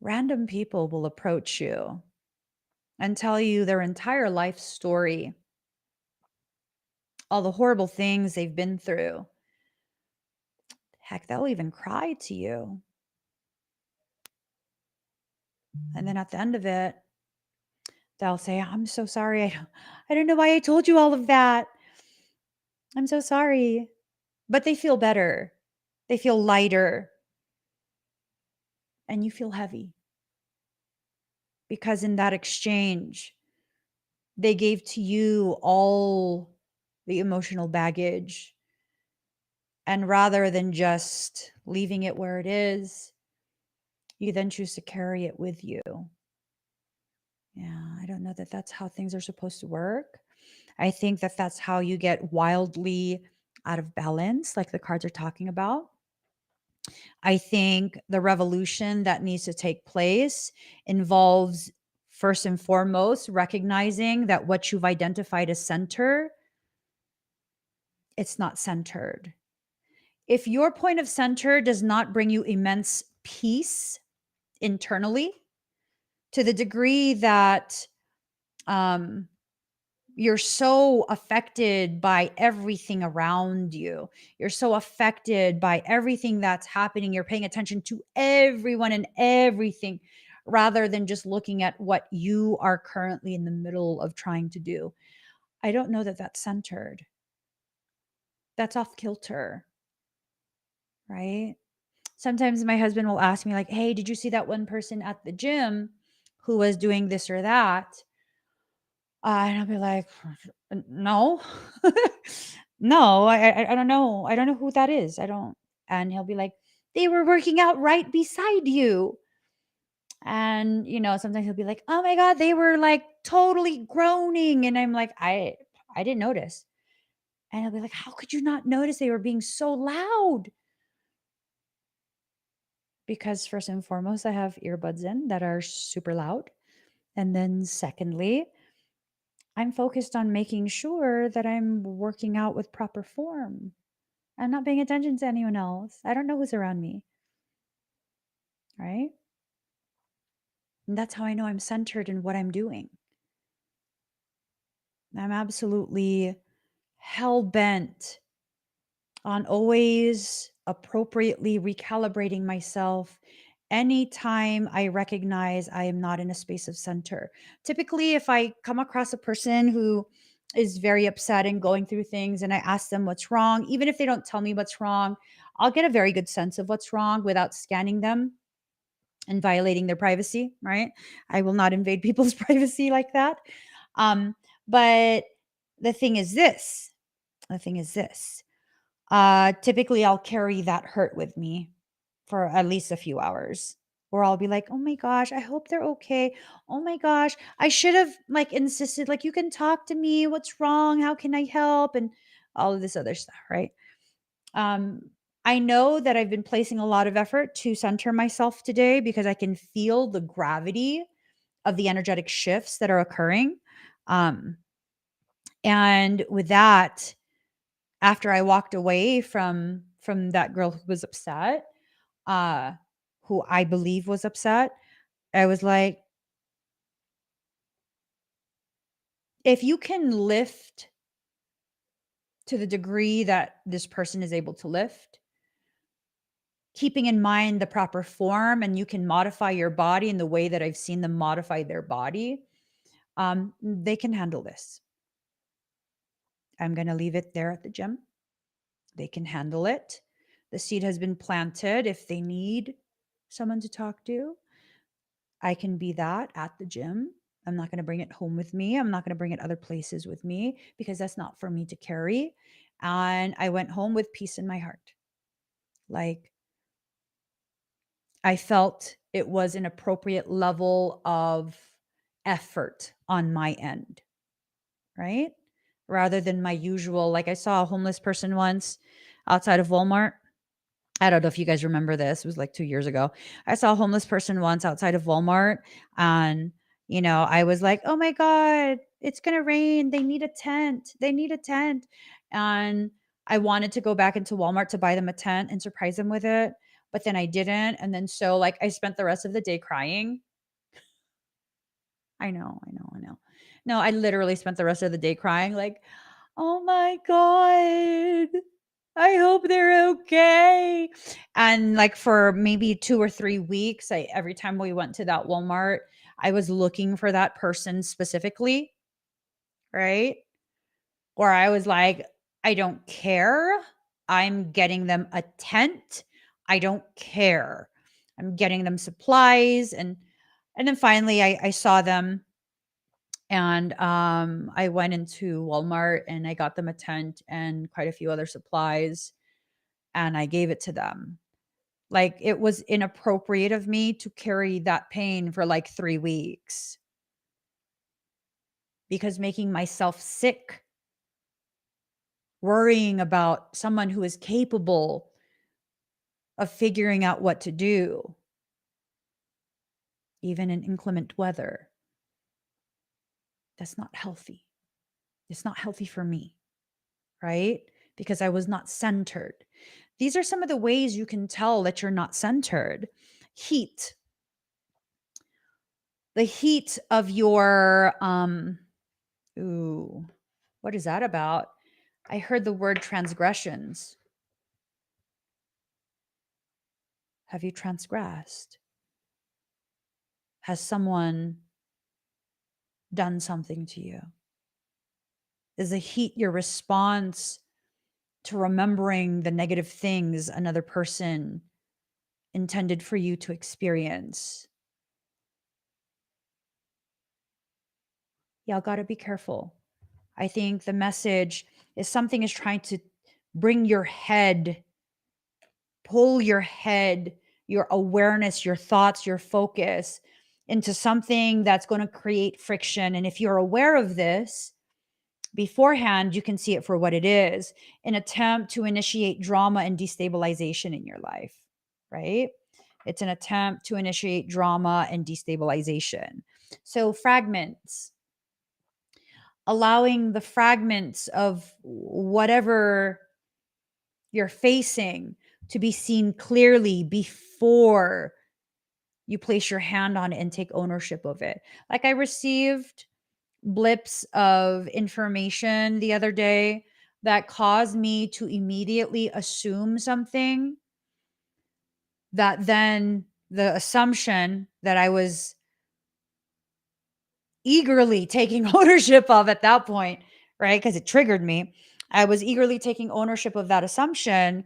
random people will approach you and tell you their entire life story, all the horrible things they've been through. Heck, they'll even cry to you. And then at the end of it, they'll say, "I'm so sorry. I don't know why I told you all of that. I'm so sorry." But they feel better. They feel lighter. And you feel heavy. Because in that exchange, they gave to you all the emotional baggage. And rather than just leaving it where it is, you then choose to carry it with you. Yeah, I don't know that that's how things are supposed to work. I think that that's how you get wildly out of balance, like the cards are talking about. I think the revolution that needs to take place involves, first and foremost, recognizing that what you've identified as center it's not centered. If your point of center does not bring you immense peace internally to the degree that um, you're so affected by everything around you, you're so affected by everything that's happening, you're paying attention to everyone and everything rather than just looking at what you are currently in the middle of trying to do. I don't know that that's centered. That's off kilter, right? Sometimes my husband will ask me like, "Hey, did you see that one person at the gym who was doing this or that?" And I'll be like, No, no, I don't know. I don't know who that is. I don't." And he'll be like, "They were working out right beside you." And, sometimes he'll be like, "Oh my God, they were like totally groaning." And I'm like, I didn't notice. And he'll be like, "How could you not notice they were being so loud?" Because first and foremost, I have earbuds in that are super loud. And then secondly, I'm focused on making sure that I'm working out with proper form. I'm not paying attention to anyone else. I don't know who's around me, right? And that's how I know I'm centered in what I'm doing. I'm absolutely hell bent on always appropriately recalibrating myself anytime I recognize I am not in a space of center. Typically, if I come across a person who is very upset and going through things and I ask them what's wrong, even if they don't tell me what's wrong, I'll get a very good sense of what's wrong without scanning them and violating their privacy, right? I will not invade people's privacy like that. Um, but the thing is this the thing is this typically I'll carry that hurt with me for at least a few hours. Or I'll be like, "Oh my gosh, I hope they're okay. Oh my gosh, I should have like insisted, like, you can talk to me. What's wrong? How can I help?" And all of this other stuff, right? Um, I know that I've been placing a lot of effort to center myself today because I can feel the gravity of the energetic shifts that are occurring. Um, and with that, after I walked away from that girl who was upset, uh, who I believe was upset, I was like, if you can lift to the degree that this person is able to lift, keeping in mind the proper form, and you can modify your body in the way that I've seen them modify their body, they can handle this. I'm going to leave it there at the gym. They can handle it. The seed has been planted. If they need someone to talk to, I can be that at the gym. I'm not going to bring it home with me. I'm not going to bring it other places with me because that's not for me to carry. And I went home with peace in my heart. Like, I felt it was an appropriate level of effort on my end, right? Rather than my usual, like, I saw a homeless person once outside of Walmart. I don't know if you guys remember this. It was like 2 years ago. I saw a homeless person once outside of Walmart, and, I was like, "Oh my god, it's gonna rain. They need a tent. They need a tent." And I wanted to go back into Walmart to buy them a tent and surprise them with it, but then I didn't, and then so, like, I spent the rest of the day crying. I know, I know, I know. No, I literally spent the rest of the day crying like, "Oh my god. I hope they're okay." And like for maybe 2 or 3 weeks, every time we went to that Walmart, I was looking for that person specifically, right? Where I was like, "I don't care. I'm getting them a tent. I don't care. I'm getting them supplies." And then finally I saw them, and I went into Walmart and I got them a tent and quite a few other supplies, and I gave it to them. Like, it was inappropriate of me to carry that pain for like 3 weeks because making myself sick, worrying about someone who is capable of figuring out what to do, even in inclement weather, that's not healthy. It's not healthy for me, right? because I was not centered. These are some of the ways you can tell that you're not centered. Heat. The heat of your ooh, what is that about? I heard the word transgressions. Have you transgressed? Has someone done something to you? Is the heat your response to remembering the negative things another person intended for you to experience? Y'all got to be careful. I think the message is something is trying to bring your head, pull your head, your awareness, your thoughts, your focus into something that's going to create friction. And if you're aware of this beforehand, you can see it for what it is, an attempt to initiate drama and destabilization in your life, right? It's an attempt to initiate drama and destabilization. So fragments, allowing the fragments of whatever you're facing to be seen clearly before you place your hand on it and take ownership of it. Like I received blips of information the other day that caused me to immediately assume something that then the assumption that I was eagerly taking ownership of at that point, right? Because it triggered me. I was eagerly taking ownership of that assumption.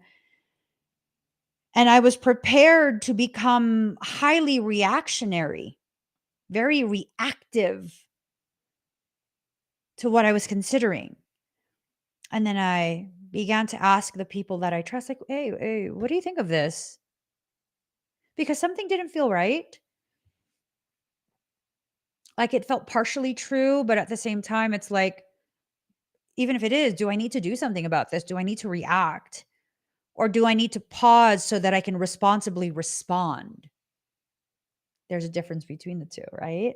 And I was prepared to become highly reactionary, very reactive to what I was considering. And then I began to ask the people that I trust, like, hey, what do you think of this? Because something didn't feel right. Like it felt partially true, but at the same time, it's like, even if it is, do I need to do something about this? Do I need to react? Or do I need to pause so that I can responsibly respond? There's a difference between the two, right?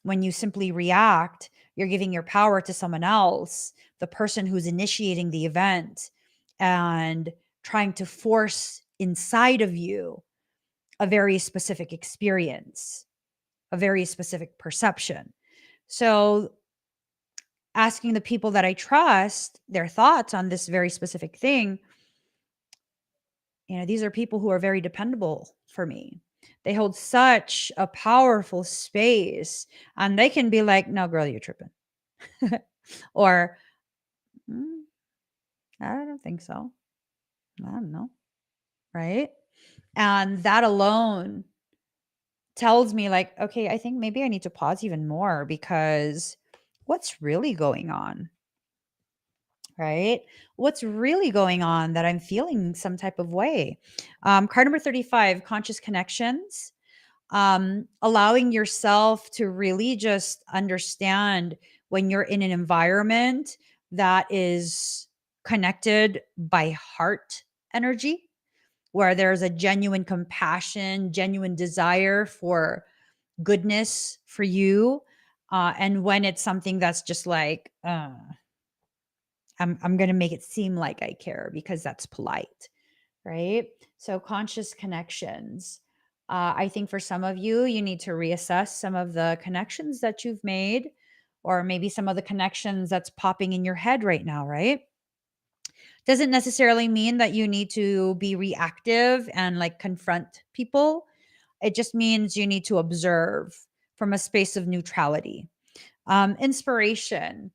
When you simply react, you're giving your power to someone else, the person who's initiating the event, and trying to force inside of you a very specific experience, a very specific perception. So, asking the people that I trust their thoughts on this very specific thing, these are people who are very dependable for me. They hold such a powerful space, and they can be like, no, girl, you're tripping. Or, "Mm, I don't think so. I don't know." Right. And that alone tells me, like, okay, I think maybe I need to pause even more because what's really going on? Right. What's really going on that I'm feeling some type of way? Card number 35, conscious connections. Allowing yourself to really just understand when you're in an environment that is connected by heart energy, where there's a genuine compassion, genuine desire for goodness for you. And when it's something that's just like, I'm going to make it seem like I care because that's polite, right? So conscious connections. I think for some of you, you need to reassess some of the connections that you've made, or maybe some of the connections that's popping in your head right now, right? Doesn't necessarily mean that you need to be reactive and like confront people. It just means you need to observe from a space of neutrality. Inspiration.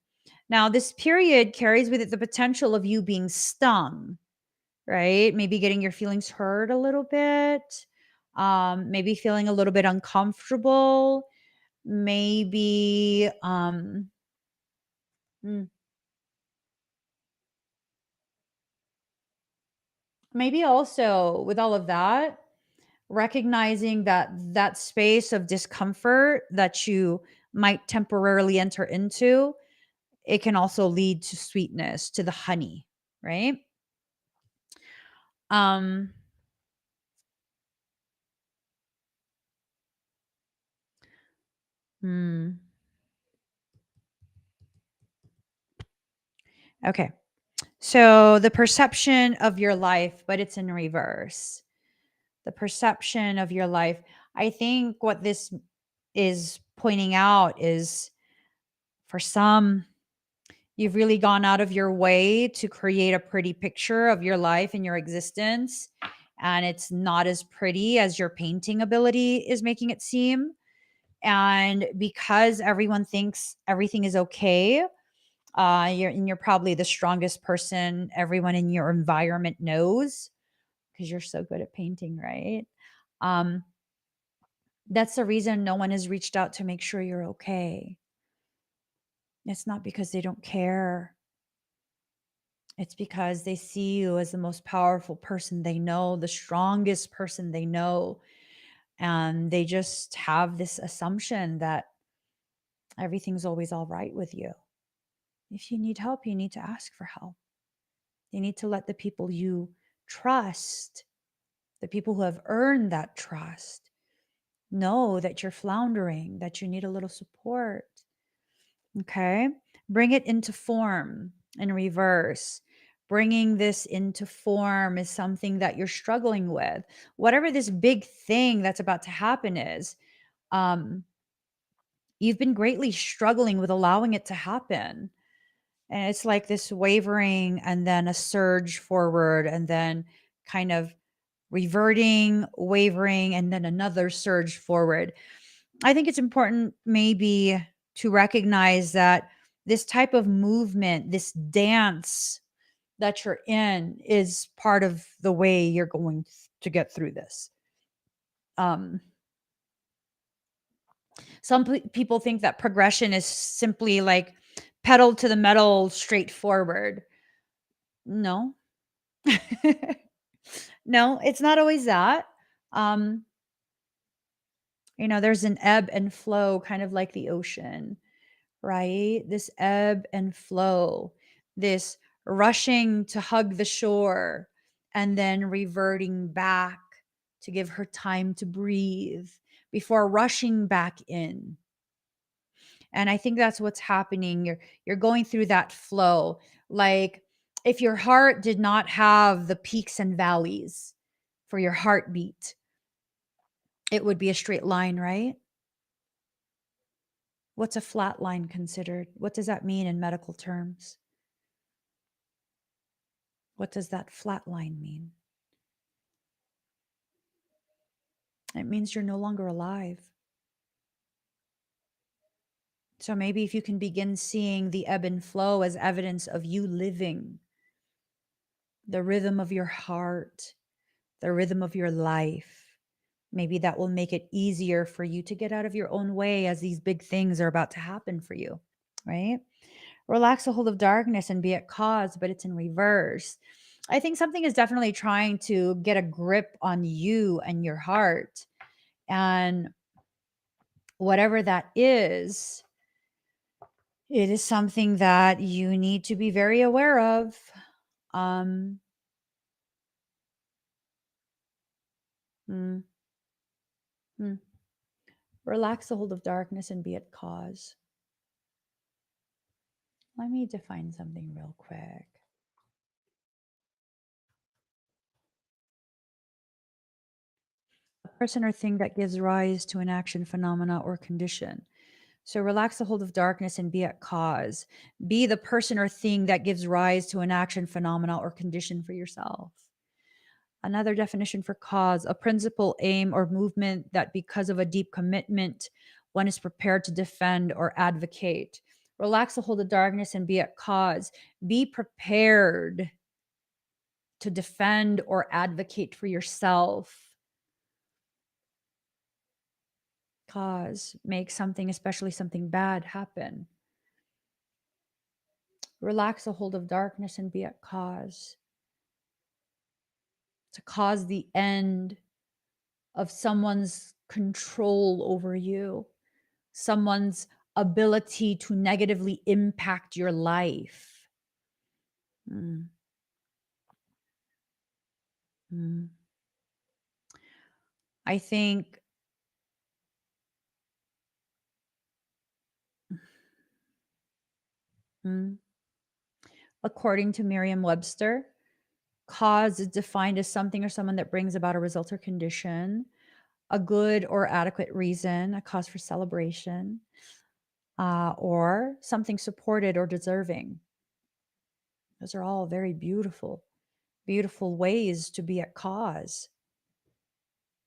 Now, this period carries with it the potential of you being stung, right? Maybe getting your feelings hurt a little bit, maybe feeling a little bit uncomfortable, maybe, mm, maybe also with all of that, recognizing that that space of discomfort that you might temporarily enter into, it can also lead to sweetness, to the honey, right? Um, hmm. Okay. So the perception of your life, but it's in reverse. The perception of your life. I think what this is pointing out is for some, you've really gone out of your way to create a pretty picture of your life and your existence. And it's not as pretty as your painting ability is making it seem. And because everyone thinks everything is okay, you're probably the strongest person everyone in your environment knows because you're so good at painting, right? Um, that's the reason no one has reached out to make sure you're okay. It's not because they don't care. It's because they see you as the most powerful person they know, the strongest person they know. And they just have this assumption that everything's always all right with you. If you need help, you need to ask for help. You need to let the people you trust, the people who have earned that trust, know that you're floundering, that you need a little support. Okay. Bring it into form in reverse. Bringing this into form is something that you're struggling with. Whatever this big thing that's about to happen is, um, you've been greatly struggling with allowing it to happen. And it's like this wavering and then a surge forward and then kind of reverting, wavering, and then another surge forward. I think it's important maybe to recognize that this type of movement, this dance that you're in is part of the way you're going to get through this. Um, some people think that progression is simply like pedal to the metal, straightforward. No, no, it's not always that. Um, there's an ebb and flow, kind of like the ocean, right? This ebb and flow, this rushing to hug the shore and then reverting back to give her time to breathe before rushing back in. And I think that's what's happening. You're going through that flow. Like if your heart did not have the peaks and valleys for your heartbeat, it would be a straight line, right? What's a flat line considered? What does that mean in medical terms? What does that flat line mean? It means you're no longer alive. So maybe if you can begin seeing the ebb and flow as evidence of you living, the rhythm of your heart, the rhythm of your life, maybe that will make it easier for you to get out of your own way as these big things are about to happen for you, right? Relax a hold of darkness and be at cause, but it's in reverse. I think something is definitely trying to get a grip on you and your heart. And whatever that is, it is something that you need to be very aware of. Um, mm, mm. Relax the hold of darkness and be at cause. Let me define something real quick. A person or thing that gives rise to an action, phenomena, or condition. So relax the hold of darkness and be at cause. Be the person or thing that gives rise to an action, phenomena, or condition for yourself. Another definition for cause, a principle, aim, or movement that because of a deep commitment, one is prepared to defend or advocate. Relax the hold of darkness and be at cause. Be prepared to defend or advocate for yourself. Cause, make something, especially something bad, happen. Relax the hold of darkness and be at cause. To cause the end of someone's control over you, someone's ability to negatively impact your life. Mm, mm. I think mm, According to Merriam-Webster, cause is defined as something or someone that brings about a result or condition, a good or adequate reason, a cause for celebration, or something supported or deserving. Those are all very beautiful, beautiful ways to be at cause,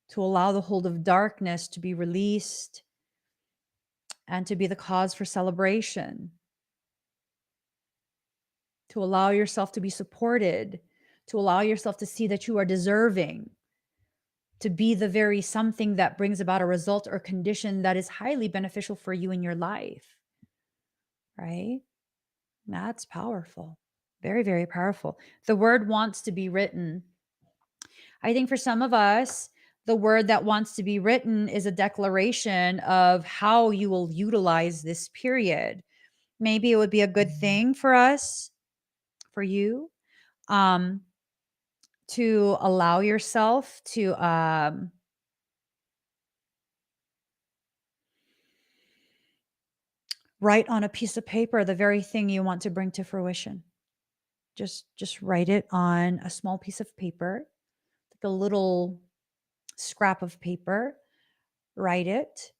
to allow the hold of darkness to be released and to be the cause for celebration, to allow yourself to be supported, to allow yourself to see that you are deserving, to be the very something that brings about a result or condition that is highly beneficial for you in your life, right? That's powerful. Very, very powerful. The word wants to be written. I think for some of us, the word that wants to be written is a declaration of how you will utilize this period. Maybe it would be a good thing for us, for you, um, to allow yourself to write on a piece of paper the very thing you want to bring to fruition. Just write it on a small piece of paper, like a little scrap of paper. Write it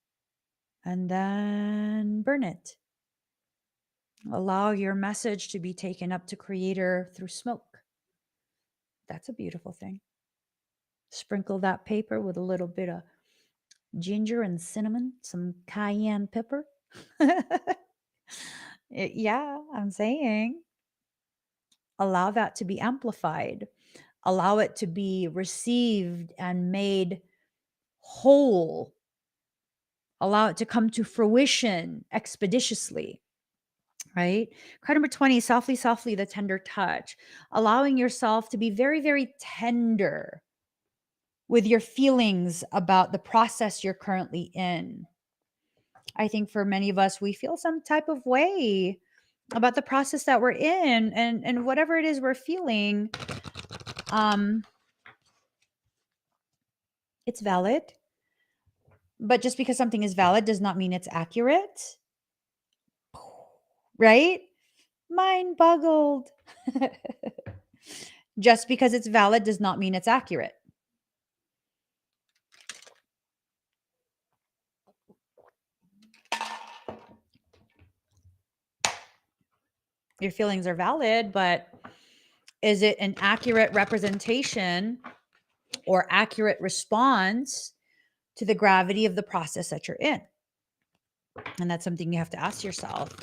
and then burn it. Allow your message to be taken up to Creator through smoke. That's a beautiful thing. Sprinkle that paper with a little bit of ginger and cinnamon, some cayenne pepper. Yeah, I'm saying allow that to be amplified. Allow it to be received and made whole. Allow it to come to fruition expeditiously. Right? Card number 20, softly, softly, the tender touch. Allowing yourself to be very, very tender with your feelings about the process you're currently in. I think for many of us, we feel some type of way about the process that we're in, and whatever it is we're feeling, it's valid. But just because something is valid does not mean it's accurate. Right? Mind boggled. Just because it's valid does not mean it's accurate. Your feelings are valid, but is it an accurate representation or accurate response to the gravity of the process that you're in? And that's something you have to ask yourself,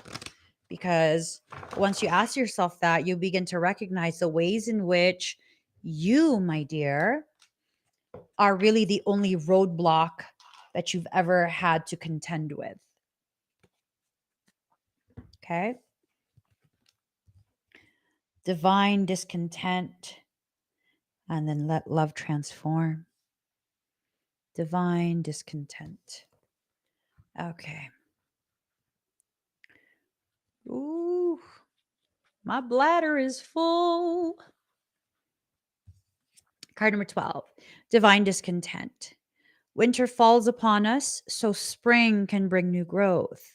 because once you ask yourself that, you begin to recognize the ways in which you, my dear, are really the only roadblock that you've ever had to contend with. Okay? Divine discontent, and then let love transform. Divine discontent. Okay. Ooh, my bladder is full. Card number 12, divine discontent. Winter falls upon us, so spring can bring new growth.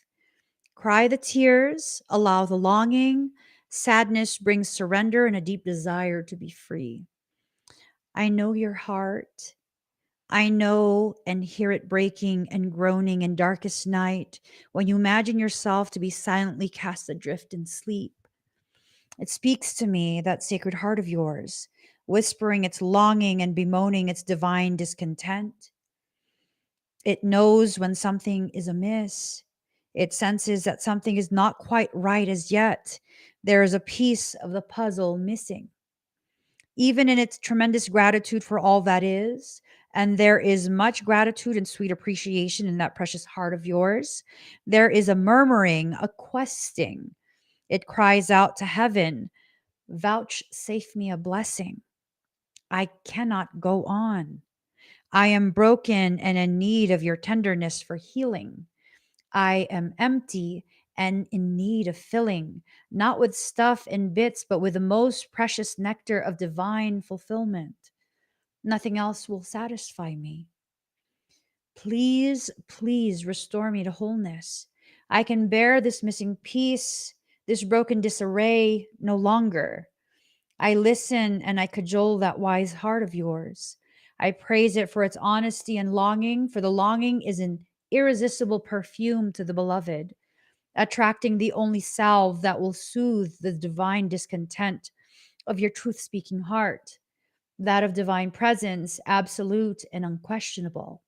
Cry the tears, allow the longing. Sadness brings surrender and a deep desire to be free. I know your heart. I know and hear it breaking and groaning in darkest night when you imagine yourself to be silently cast adrift in sleep. It speaks to me, that sacred heart of yours, whispering its longing and bemoaning its divine discontent. It knows when something is amiss. It senses that something is not quite right as yet. There is a piece of the puzzle missing. Even in its tremendous gratitude for all that is, and there is much gratitude and sweet appreciation in that precious heart of yours, there is a murmuring, a questing. It cries out to heaven, vouchsafe me a blessing. I cannot go on. I am broken and in need of your tenderness for healing. I am empty and in need of filling, not with stuff and bits, but with the most precious nectar of divine fulfillment. Nothing else will satisfy me. Please, please restore me to wholeness. I can bear this missing piece, this broken disarray no longer. I listen and I cajole that wise heart of yours. I praise it for its honesty and longing, for the longing is an irresistible perfume to the beloved, attracting the only salve that will soothe the divine discontent of your truth speaking heart, that of divine presence, absolute and unquestionable.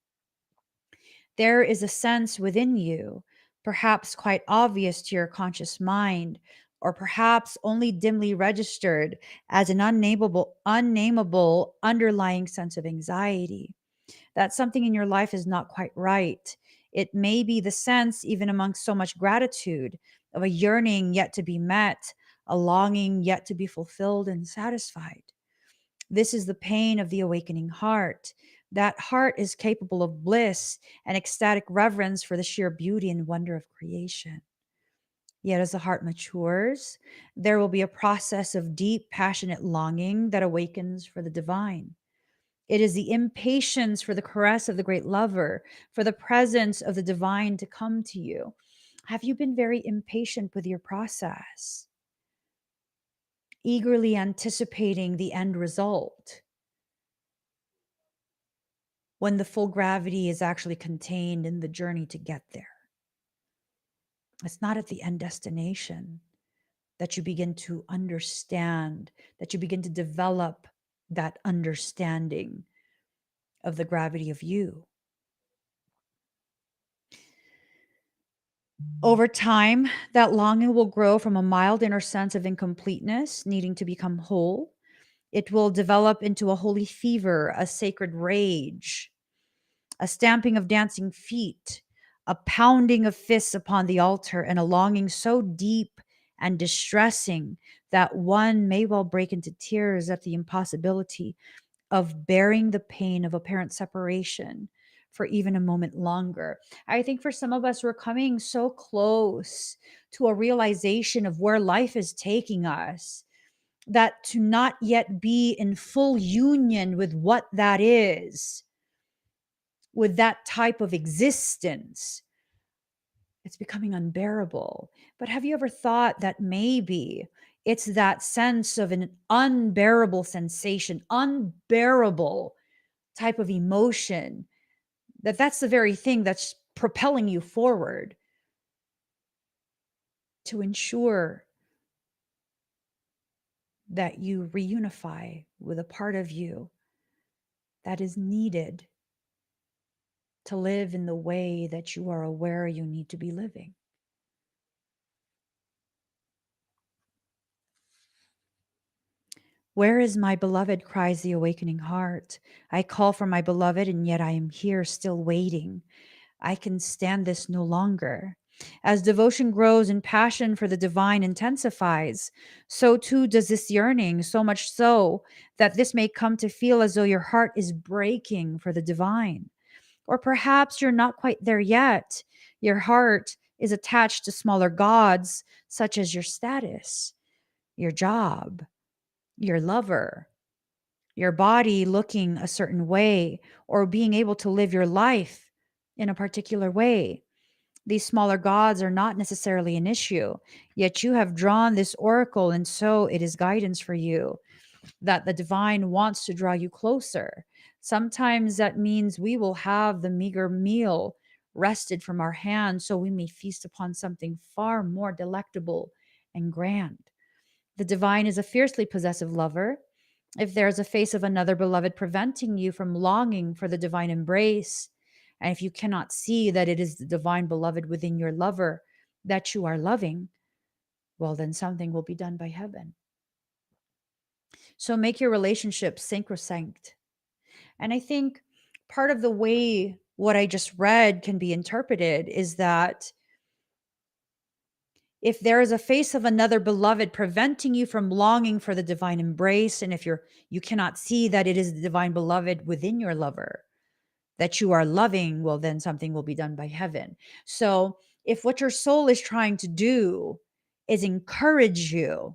There is a sense within you, perhaps quite obvious to your conscious mind, or perhaps only dimly registered as an unnameable underlying sense of anxiety, that something in your life is not quite right. It may be the sense, even amongst so much gratitude, of a yearning yet to be met, a longing yet to be fulfilled and satisfied. This is the pain of the awakening heart. That heart is capable of bliss and ecstatic reverence for the sheer beauty and wonder of creation. Yet, as the heart matures, there will be a process of deep, passionate longing that awakens for the divine. It is the impatience for the caress of the great lover, for the presence of the divine to come to you. Have you been very impatient with your process, eagerly anticipating the end result, when the full gravity is actually contained in the journey to get there? It's not at the end destination that you begin to understand, that you begin to develop that understanding of the gravity of you. Over time, that longing will grow from a mild inner sense of incompleteness, needing to become whole. It will develop into a holy fever, a sacred rage, a stamping of dancing feet, a pounding of fists upon the altar, and a longing so deep and distressing that one may well break into tears at the impossibility of bearing the pain of apparent separation for even a moment longer. I think for some of us, we're coming so close to a realization of where life is taking us that to not yet be in full union with what that is, with that type of existence, it's becoming unbearable. But have you ever thought that maybe it's that sense of an unbearable sensation, unbearable type of emotion, that's the very thing that's propelling you forward to ensure that you reunify with a part of you that is needed to live in the way that you are aware you need to be living? Where is my beloved? Cries the awakening heart. I call for my beloved, and yet I am here still waiting. I can stand this no longer. As devotion grows and passion for the divine intensifies, so too does this yearning, so much so that this may come to feel as though your heart is breaking for the divine. Or perhaps you're not quite there yet. Your heart is attached to smaller gods, such as your status, your job, your lover, your body looking a certain way, or being able to live your life in a particular way. These smaller gods are not necessarily an issue, yet you have drawn this oracle, and so it is guidance for you that the divine wants to draw you closer. Sometimes that means we will have the meager meal wrested from our hands so we may feast upon something far more delectable and grand. The divine is a fiercely possessive lover. If there is a face of another beloved preventing you from longing for the divine embrace, and if you cannot see that it is the divine beloved within your lover that you are loving, well, then something will be done by heaven. So make your relationship sacrosanct. And I think part of the way what I just read can be interpreted is that if there is a face of another beloved preventing you from longing for the divine embrace, and if you cannot see that it is the divine beloved within your lover that you are loving, well, then something will be done by heaven. So if what your soul is trying to do is encourage you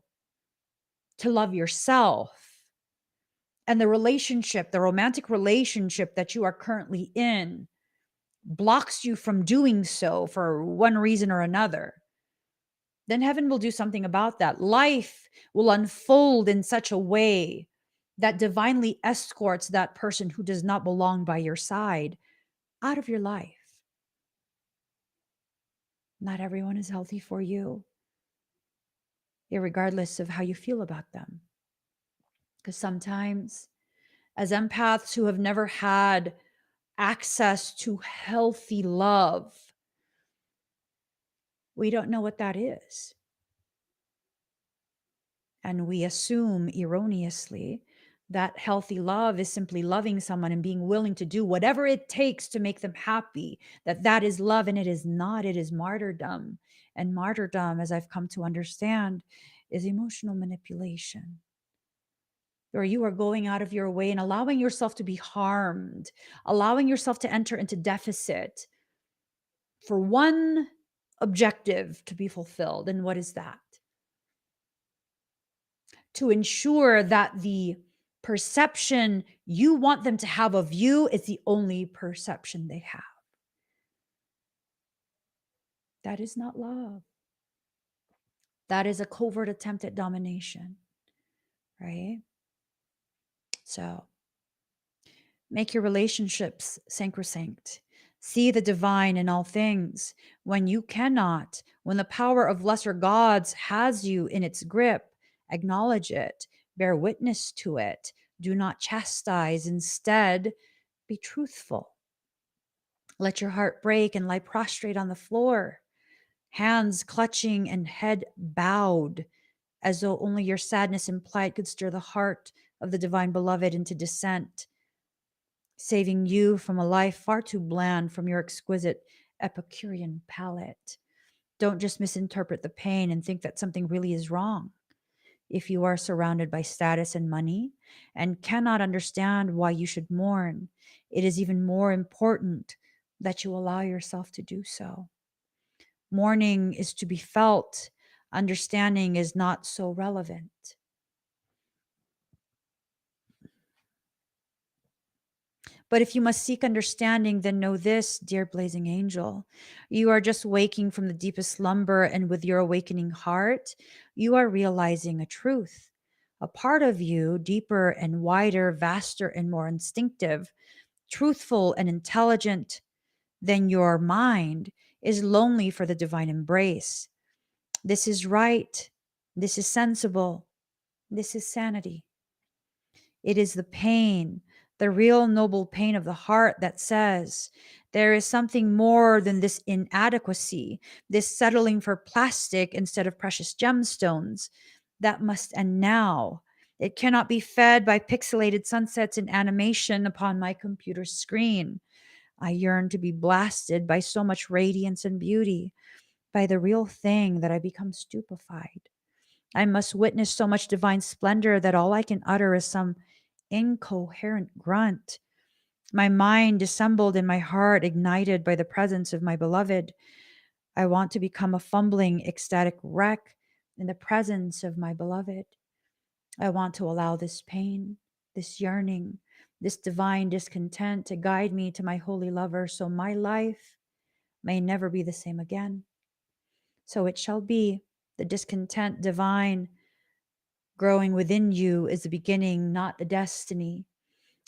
to love yourself, and the relationship, the romantic relationship that you are currently in, blocks you from doing so for one reason or another, then heaven will do something about that. Life will unfold in such a way that divinely escorts that person who does not belong by your side out of your life. Not everyone is healthy for you, irregardless of how you feel about them. Because sometimes, as empaths who have never had access to healthy love, we don't know what that is. And we assume erroneously that healthy love is simply loving someone and being willing to do whatever it takes to make them happy, that is love, and it is not. It is martyrdom. And martyrdom, as I've come to understand, is emotional manipulation, where you are going out of your way and allowing yourself to be harmed, allowing yourself to enter into deficit for one objective to be fulfilled. And what is that? To ensure that the perception you want them to have of you is the only perception they have. That is not love. That is a covert attempt at domination, right? So make your relationships sacrosanct. See the divine in all things. When you cannot, when the power of lesser gods has you in its grip, acknowledge it, bear witness to it. Do not chastise. Instead, be truthful. Let your heart break and lie prostrate on the floor, hands clutching and head bowed, as though only your sadness implied could stir the heart of the divine beloved into dissent, saving you from a life far too bland from your exquisite Epicurean palate. Don't just misinterpret the pain and think that something really is wrong. If you are surrounded by status and money and cannot understand why you should mourn, it is even more important that you allow yourself to do so. Mourning is to be felt, understanding is not so relevant. But if you must seek understanding, then know this, dear blazing angel. You are just waking from the deepest slumber, and with your awakening heart, you are realizing a truth. A part of you, deeper and wider, vaster and more instinctive, truthful and intelligent than your mind, is lonely for the divine embrace. This is right. This is sensible. This is sanity. It is the pain, the real noble pain of the heart that says there is something more than this inadequacy, this settling for plastic instead of precious gemstones that must end now. It cannot be fed by pixelated sunsets in animation upon my computer screen. I yearn to be blasted by so much radiance and beauty, by the real thing, that I become stupefied. I must witness so much divine splendor that all I can utter is some incoherent grunt. My mind dissembled and my heart ignited by the presence of my beloved. I want to become a fumbling, ecstatic wreck in the presence of my beloved. I want to allow this pain, this yearning, this divine discontent to guide me to my holy lover, so my life may never be the same again. So it shall be. The discontent divine growing within you is the beginning, not the destiny.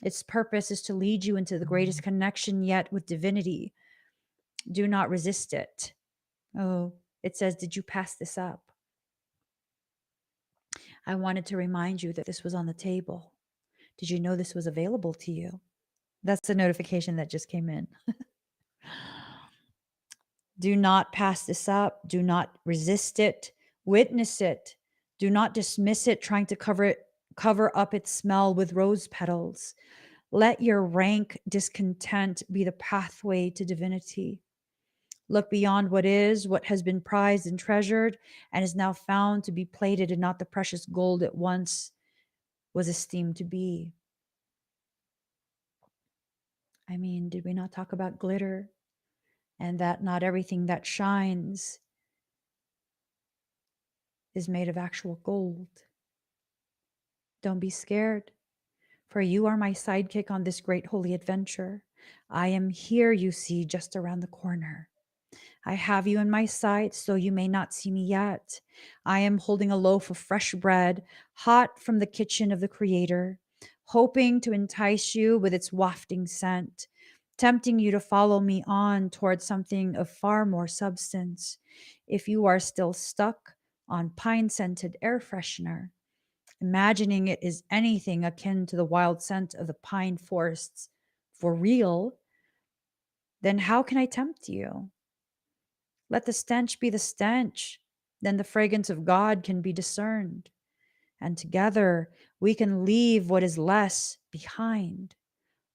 Its purpose is to lead you into the greatest connection yet with divinity. Do not resist it. Oh, it says, did you pass this up? I wanted to remind you that this was on the table. Did you know this was available to you? That's the notification that just came in. Do not pass this up. Do not resist it. Witness it. Do not dismiss it, trying to cover up its smell with rose petals. Let your rank discontent be the pathway to divinity. Look beyond what is, what has been prized and treasured, and is now found to be plated and not the precious gold it once was esteemed to be. I mean, did we not talk about glitter? And that not everything that shines is made of actual gold. Don't be scared, for you are my sidekick on this great holy adventure. I am here, you see, just around the corner. I have you in my sights, though you may not see me yet. I am holding a loaf of fresh bread, hot from the kitchen of the Creator, hoping to entice you with its wafting scent, tempting you to follow me on towards something of far more substance. If you are still stuck on pine scented air freshener, imagining it is anything akin to the wild scent of the pine forests for real, then how can I tempt you? Let the stench be the stench. Then the fragrance of God can be discerned. And together we can leave what is less behind,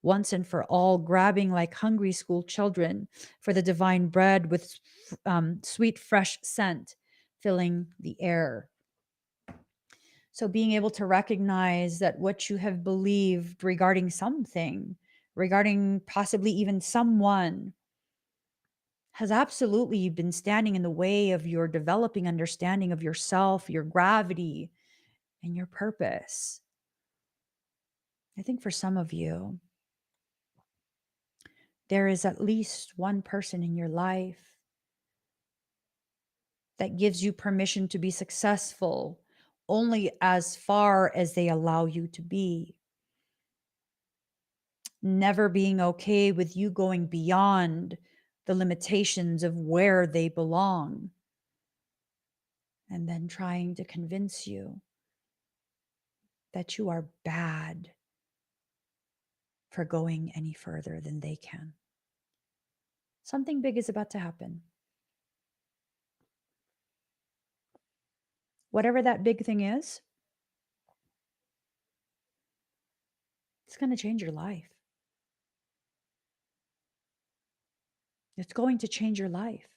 once and for all, grabbing like hungry school children for the divine bread with sweet, fresh scent filling the air. So being able to recognize that what you have believed regarding something, regarding possibly even someone, has absolutely been standing in the way of your developing understanding of yourself, your gravity, and your purpose. I think for some of you, there is at least one person in your life that gives you permission to be successful only as far as they allow you to be. Never being okay with you going beyond the limitations of where they belong, and then trying to convince you that you are bad for going any further than they can. Something big is about to happen. Whatever that big thing is, it's going to change your life. It's going to change your life.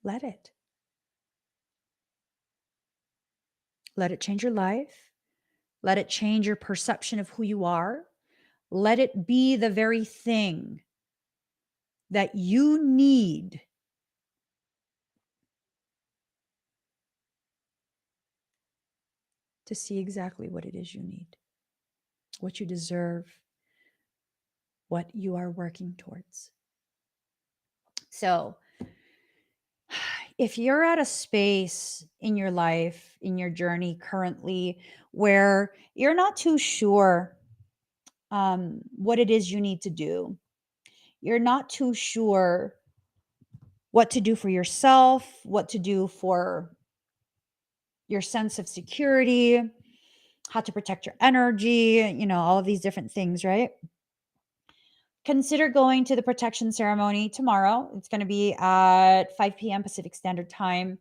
Let it. Let it change your life. Let it change your perception of who you are. Let it be the very thing that you need to see exactly what it is you need, what you deserve, what you are working towards. So, if you're at a space in your life, in your journey currently, where you're not too sure what it is you need to do, you're not too sure what to do for yourself, what to do for your sense of security, how to protect your energy, all of these different things, right? Consider going to the protection ceremony tomorrow. It's going to be at 5 p.m. Pacific Standard Time.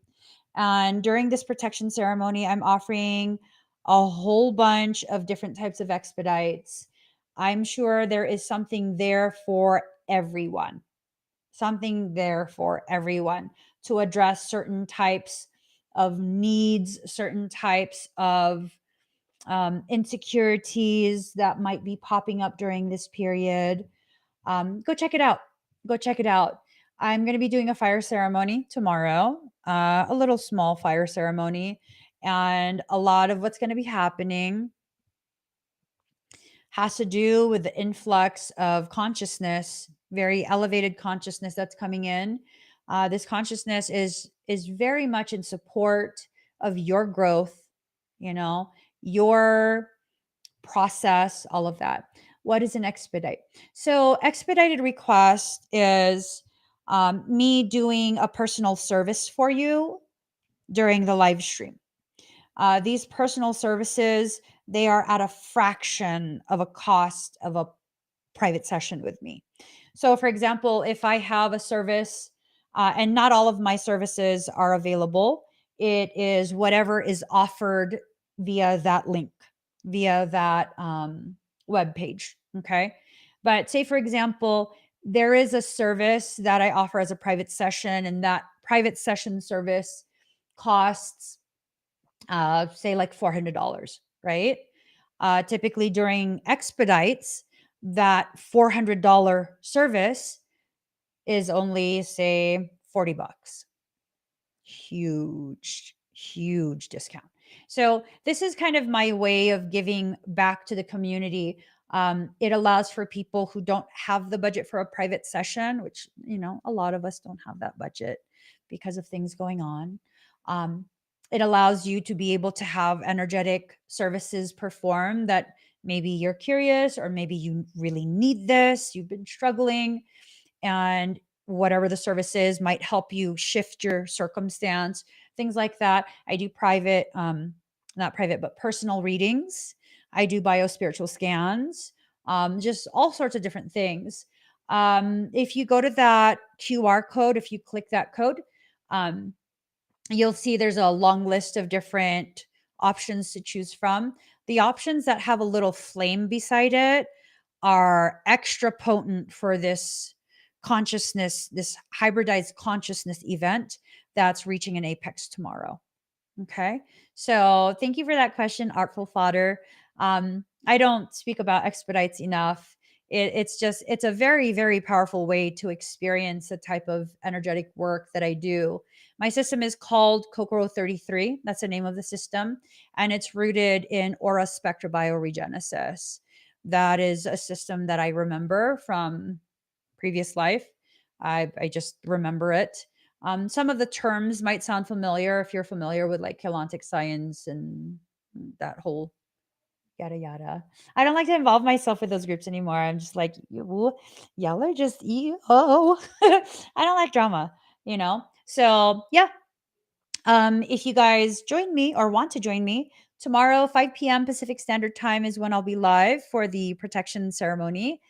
And during this protection ceremony, I'm offering a whole bunch of different types of expedites. I'm sure there is something there for everyone, to address certain types of needs, certain types of insecurities that might be popping up during this period. Go check it out. Go check it out. I'm going to be doing a fire ceremony tomorrow, a little small fire ceremony. And a lot of what's going to be happening has to do with the influx of consciousness, very elevated consciousness that's coming in. This consciousness is very much in support of your growth, your process, all of that. What is an expedite? So, expedited request is me doing a personal service for you during the live stream. These personal services, they are at a fraction of a cost of a private session with me. So, for example, if I have a service, and not all of my services are available, it is whatever is offered via that link, via that web page. Okay. But say, for example, there is a service that I offer as a private session, and that private session service costs, say, like $400, right? Typically during expedites, that $400 service is only, say, $40. Huge, huge discount. So this is kind of my way of giving back to the community. It allows for people who don't have the budget for a private session, which, a lot of us don't have that budget because of things going on. It allows you to be able to have energetic services performed that maybe you're curious, or maybe you really need this, you've been struggling, and whatever the service is might help you shift your circumstance, things like that. I do private, not private, but personal readings. I do biospiritual scans, just all sorts of different things. If you go to that QR code, if you click that code, um, you'll see there's a long list of different options to choose from. The options that have a little flame beside it are extra potent for this consciousness, this hybridized consciousness event that's reaching an apex tomorrow. Okay. So thank you for that question, Artful Fodder. I don't speak about expedites enough. It's a very, very powerful way to experience the type of energetic work that I do. My system is called Kokoro 33. That's the name of the system. And it's rooted in Aura Spectra Biogenesis. That is a system that I remember from previous life. I just remember it. Some of the terms might sound familiar if you're familiar with like Kelantic science and that whole yada yada. I don't like to involve myself with those groups anymore. I'm just like, y'all are just I don't like drama. So yeah. If you guys join me or want to join me tomorrow, 5 p.m. Pacific Standard Time is when I'll be live for the protection ceremony.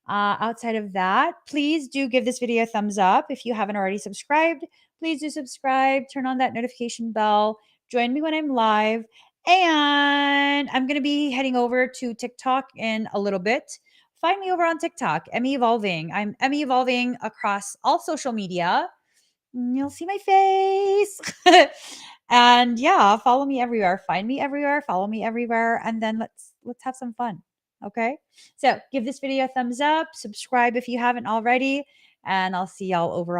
Outside of that, please do give this video a thumbs up. If you haven't already subscribed, please do subscribe, turn on that notification bell, join me when I'm live. And I'm going to be heading over to TikTok in a little bit. Find me over on TikTok, Emmy Evolving. I'm Emmy Evolving across all social media. You'll see my face. And yeah, follow me everywhere. Find me everywhere, follow me everywhere, and then let's have some fun. Okay? So, give this video a thumbs up, subscribe if you haven't already, and I'll see y'all over on